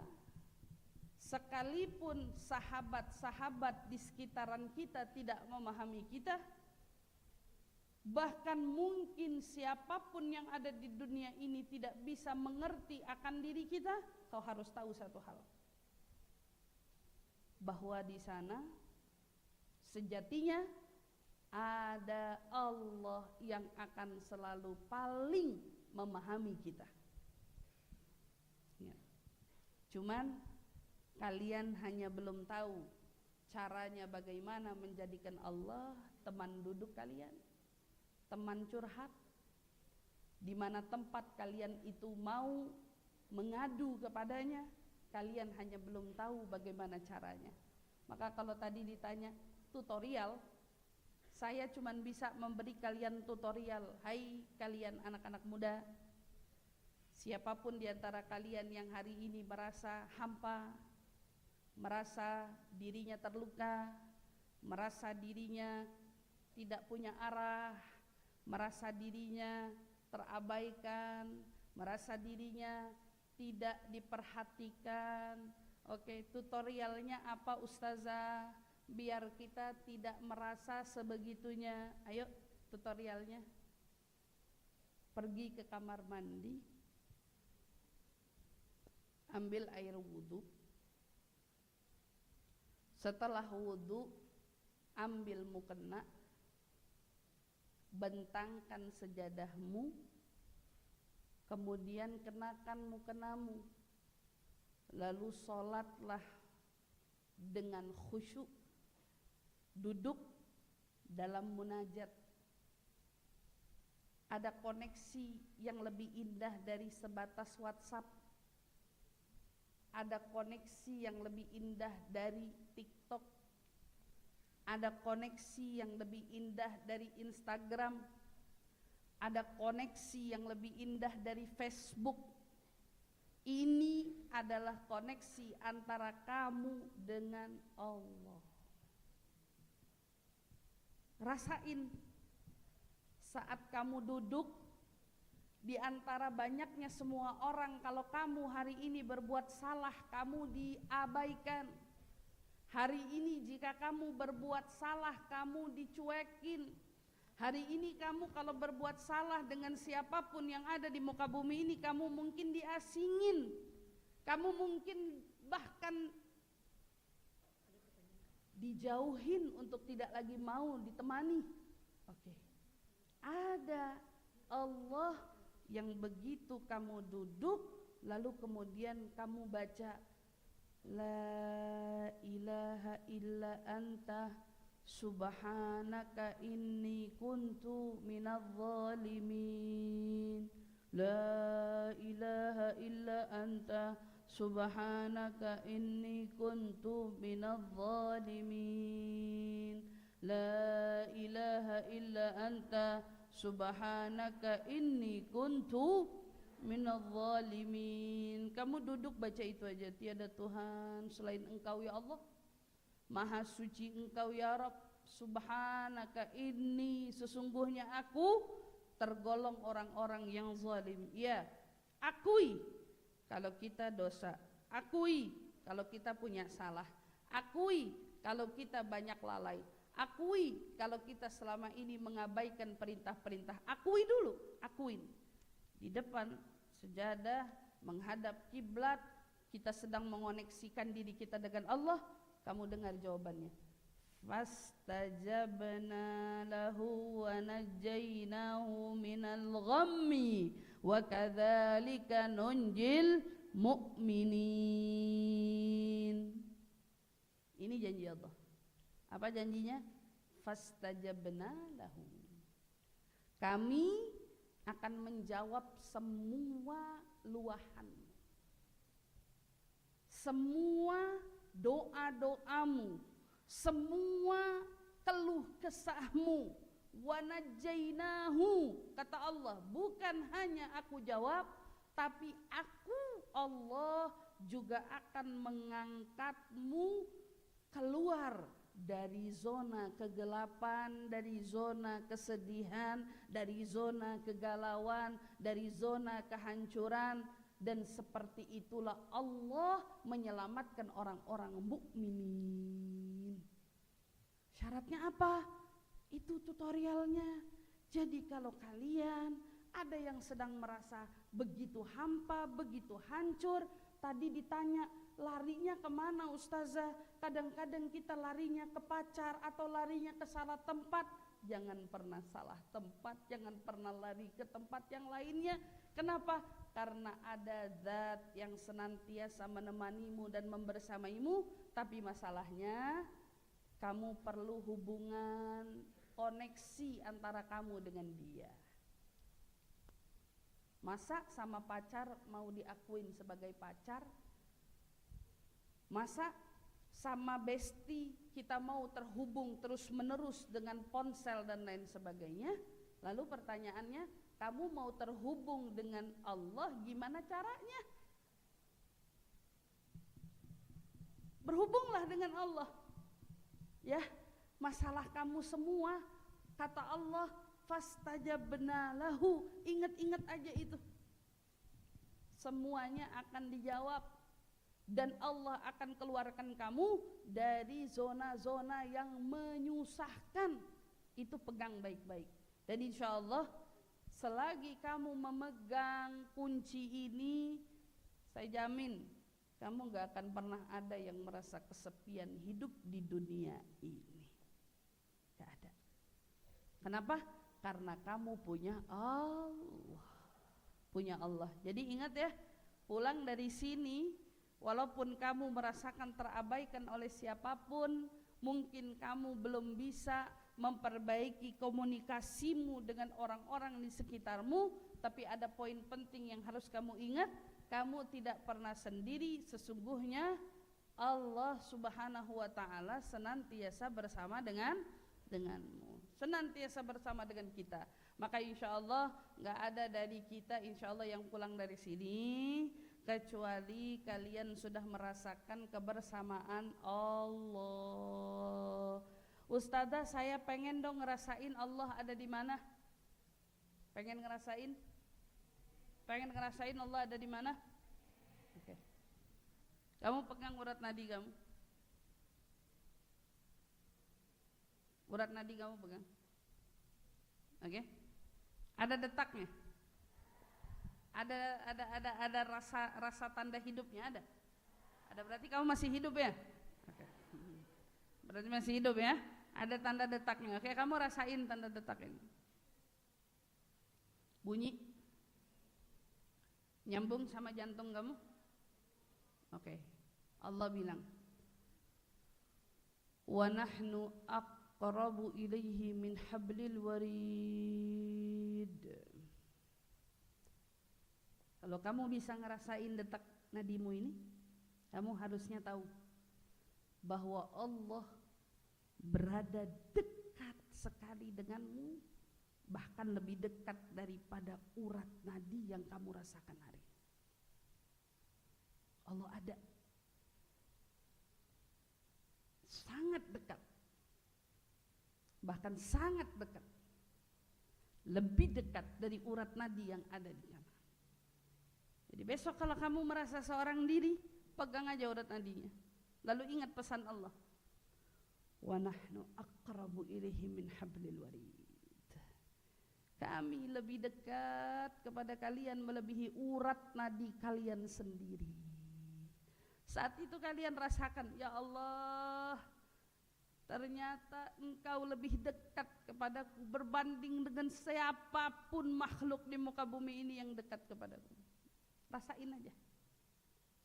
sekalipun sahabat-sahabat di sekitaran kita tidak memahami kita, bahkan mungkin siapapun yang ada di dunia ini tidak bisa mengerti akan diri kita, kau harus tahu satu hal, bahwa di sana sejatinya ada Allah yang akan selalu paling memahami kita. Ya. Cuman kalian hanya belum tahu caranya bagaimana menjadikan Allah teman duduk kalian, teman curhat, di mana tempat kalian itu mau mengadu kepadanya, kalian hanya belum tahu bagaimana caranya. Maka kalau tadi ditanya tutorial, saya cuma bisa memberi kalian tutorial. Hai kalian anak-anak muda, siapapun di antara kalian yang hari ini merasa hampa, merasa dirinya terluka, merasa dirinya tidak punya arah, merasa dirinya terabaikan, merasa dirinya tidak diperhatikan. Oke, tutorialnya apa Ustazah? Biar kita tidak merasa sebegitunya. Ayo tutorialnya. Pergi ke kamar mandi, ambil air wudhu. Setelah wudhu, ambil mukena, bentangkan sejadahmu, kemudian kenakan mukenamu, lalu sholatlah dengan khusyuk, duduk dalam munajat. Ada koneksi yang lebih indah dari sebatas WhatsApp, ada koneksi yang lebih indah dari TikTok, ada koneksi yang lebih indah dari Instagram, ada koneksi yang lebih indah dari Facebook. Ini adalah koneksi antara kamu dengan Allah. Rasain saat kamu duduk di antara banyaknya semua orang, kalau kamu hari ini berbuat salah, kamu diabaikan. Hari ini jika kamu berbuat salah, kamu dicuekin. Hari ini kamu kalau berbuat salah dengan siapapun yang ada di muka bumi ini, kamu mungkin diasingin. Kamu mungkin bahkan dijauhin untuk tidak lagi mau ditemani. Oke. Ada Allah yang begitu kamu duduk, lalu kemudian kamu baca La ilaha illa anta subhanaka inni kuntu minadh dhalimin. La ilaha illa anta subhanaka inni kuntu minadh dhalimin. La ilaha illa anta subhanaka inni kuntu minadh dhalimin. Kamu duduk baca itu aja. Tiada Tuhan selain Engkau ya Allah, Maha suci Engkau ya Rabb. Subhanaka inni, sesungguhnya aku tergolong orang-orang yang zalim. Ya, akui kalau kita dosa, akui kalau kita punya salah, akui kalau kita banyak lalai, akui kalau kita selama ini mengabaikan perintah-perintah. Akui dulu, akuin. di depan sejadah menghadap kiblat, kita sedang mengoneksikan diri kita dengan Allah, kamu dengar jawabannya. Fastajabna lahu wa najjaynahu minal ghammi wa kadzalika nunjil mu'minin. Ini janji Allah. Apa janjinya? Fastajabna lahu. Kami akan menjawab semua luahanmu, semua doa-doamu, semua keluh kesahmu. Wa najjainahu, kata Allah, bukan hanya aku jawab, tapi aku Allah juga akan mengangkatmu keluar dari zona kegelapan, dari zona kesedihan, dari zona kegalauan, dari zona kehancuran. Dan seperti itulah Allah menyelamatkan orang-orang mukminin. Syaratnya apa? Itu tutorialnya. Jadi kalau kalian ada yang sedang merasa begitu hampa, begitu hancur, tadi ditanya larinya kemana ustazah? Kadang-kadang kita larinya ke pacar atau larinya ke salah tempat. Jangan pernah salah tempat, jangan pernah lari ke tempat yang lainnya. Kenapa? Karena ada zat yang senantiasa menemanimu dan membersamaimu. Tapi masalahnya kamu perlu hubungan, koneksi antara kamu dengan dia. Masa sama pacar mau diakuin sebagai pacar? Masa sama bestie kita mau terhubung terus menerus dengan ponsel dan lain sebagainya? Lalu pertanyaannya, kamu mau terhubung dengan Allah gimana caranya? Berhubunglah dengan Allah. Ya, masalah kamu semua, kata Allah, fastajabna lahu, ingat-ingat aja itu. Semuanya akan dijawab. Dan Allah akan keluarkan kamu dari zona-zona yang menyusahkan. Itu pegang baik-baik. Dan insya Allah selagi kamu memegang kunci ini, saya jamin kamu gak akan pernah ada yang merasa kesepian hidup di dunia ini. Gak ada. Kenapa? Karena kamu punya Allah. Punya Allah. Jadi ingat ya, pulang dari sini, walaupun kamu merasakan terabaikan oleh siapapun, mungkin kamu belum bisa memperbaiki komunikasimu dengan orang-orang di sekitarmu, tapi ada poin penting yang harus kamu ingat, kamu tidak pernah sendiri. Sesungguhnya Allah Subhanahu wa taala senantiasa bersama denganmu, senantiasa bersama dengan kita. Maka insya Allah gak ada dari kita insya Allah yang pulang dari sini kecuali kalian sudah merasakan kebersamaan Allah. Ustazah, saya pengen dong ngerasain Allah ada di mana? Pengen ngerasain? Pengen ngerasain Allah ada di mana? Oke. Kamu pegang urat nadi kamu. Urat nadi kamu pegang. Oke. Ada detaknya. Ada rasa tanda hidupnya ada. Ada, berarti kamu masih hidup ya? Oke. Berarti masih hidup ya? Ada tanda detaknya. Oke, kamu rasain tanda detak ini. Bunyi nyambung sama jantung kamu? Oke. Allah bilang, wa nahnu aqrabu ilaihi min hablil warid. Kalau kamu bisa ngerasain detak nadimu ini, kamu harusnya tahu bahwa Allah berada dekat sekali denganmu, bahkan lebih dekat daripada urat nadi yang kamu rasakan hari ini. Allah ada sangat dekat, bahkan sangat dekat, lebih dekat dari urat nadi yang ada di kamu. Jadi besok kalau kamu merasa seorang diri, pegang aja urat nadinya, lalu ingat pesan Allah, wa nahnu aqrabu ilaihi min hablil warid. Kami lebih dekat kepada kalian melebihi urat nadi kalian sendiri. Saat itu kalian rasakan, ya Allah, ternyata engkau lebih dekat kepadaku berbanding dengan siapapun makhluk di muka bumi ini yang dekat kepadaku. Rasain aja.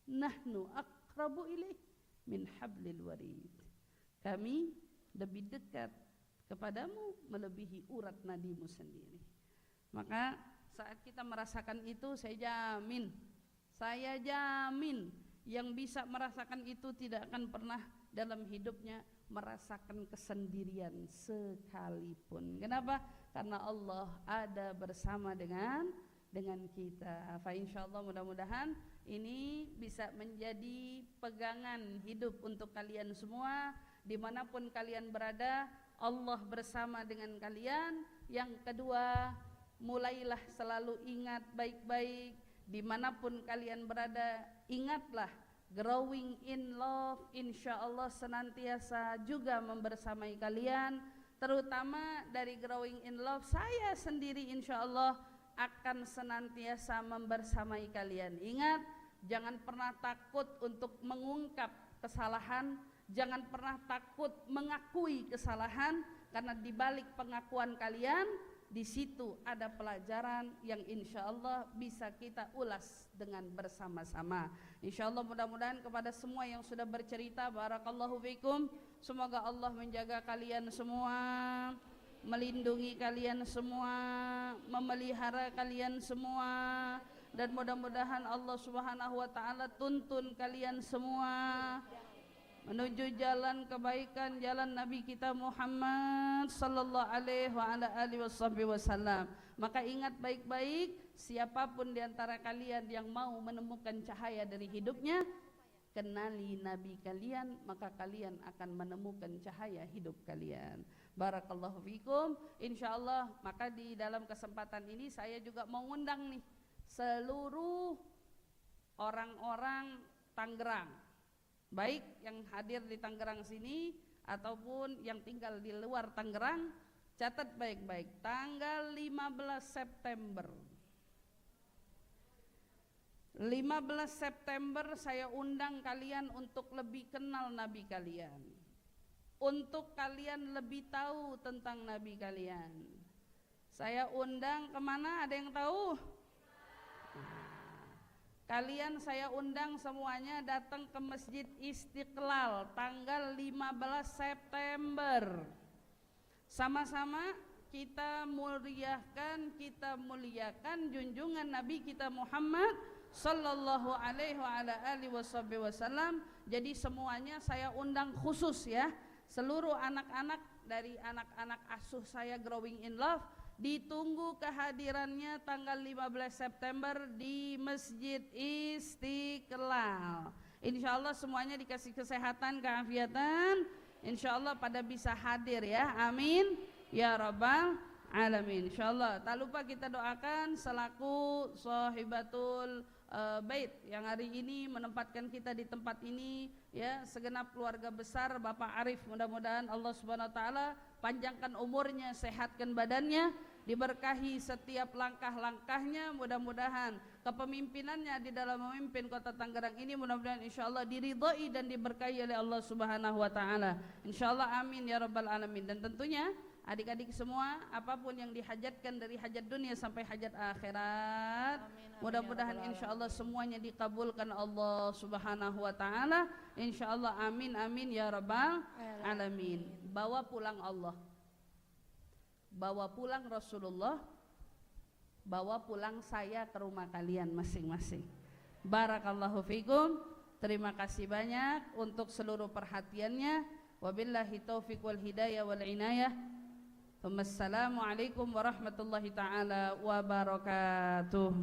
Nahnu aqrabu ilaih min hablil warid. Kami lebih dekat kepadamu melebihi urat nadimu sendiri. Maka saat kita merasakan itu, saya jamin yang bisa merasakan itu tidak akan pernah dalam hidupnya merasakan kesendirian sekalipun. Kenapa? Karena Allah ada bersama dengan kita. Fa insyaallah, mudah-mudahan ini bisa menjadi pegangan hidup untuk kalian semua, dimanapun kalian berada. Allah bersama dengan kalian. Yang kedua, mulailah selalu ingat baik-baik, dimanapun kalian berada, ingatlah growing in love insyaallah senantiasa juga membersamai kalian. Terutama dari growing in love, saya sendiri insyaallah akan senantiasa membersamai kalian. Ingat, jangan pernah takut untuk mengungkap kesalahan, jangan pernah takut mengakui kesalahan, karena di balik pengakuan kalian, di situ ada pelajaran yang insya Allah bisa kita ulas dengan bersama-sama. Insya Allah, mudah-mudahan kepada semua yang sudah bercerita, barakallahu fikum, semoga Allah menjaga kalian semua, melindungi kalian semua, memelihara kalian semua, dan mudah-mudahan Allah Subhanahu wa taala tuntun kalian semua menuju jalan kebaikan, jalan Nabi kita Muhammad sallallahu alaihi wa ala alihi wasallam. Maka ingat baik-baik, siapapun di antara kalian yang mau menemukan cahaya dari hidupnya, kenali Nabi kalian, maka kalian akan menemukan cahaya hidup kalian. Barakallahu fikum. Insyaallah, maka di dalam kesempatan ini saya juga mau ngundang nih seluruh orang-orang Tangerang, baik yang hadir di Tangerang sini ataupun yang tinggal di luar Tangerang. Catat baik-baik, tanggal 15 September 15 September saya undang kalian untuk lebih kenal Nabi kalian, untuk kalian lebih tahu tentang Nabi kalian. Saya undang kemana, ada yang tahu? Kalian saya undang semuanya datang ke Masjid Istiqlal tanggal 15 September. Sama-sama kita muliakan junjungan Nabi kita Muhammad sallallahu alaihi wa ala alihi wasallam. Jadi semuanya saya undang khusus ya, seluruh anak-anak dari anak-anak asuh saya Growing in Love, ditunggu kehadirannya tanggal 15 September di Masjid Istiqlal. Insyaallah semuanya dikasih kesehatan, keafiatan, insyaallah pada bisa hadir ya, amin ya rabbal alamin. Insyaallah tak lupa kita doakan selaku sahibatul bait yang hari ini menempatkan kita di tempat ini ya, segenap keluarga besar Bapak Arif, mudah-mudahan Allah Subhanahu wa taala panjangkan umurnya, sehatkan badannya, diberkahi setiap langkah-langkahnya, mudah-mudahan kepemimpinannya di dalam memimpin kota Tangerang ini mudah-mudahan insyaallah diridhai dan diberkahi oleh Allah Subhanahu wa taala. Insyaallah amin ya rabbal alamin. Dan tentunya adik-adik semua, apapun yang dihajatkan dari hajat dunia sampai hajat akhirat, mudah-mudahan insyaallah semuanya dikabulkan Allah Subhanahu wa taala. Insyaallah amin amin ya rabbal alamin. Bawa pulang Allah, bawa pulang Rasulullah, bawa pulang saya ke rumah kalian masing-masing. Barakallahu fikum. Terima kasih banyak untuk seluruh perhatiannya. Wabillahi taufiq wal hidayah wal inayah. Wassalamualaikum warahmatullahi taala wabarakatuh.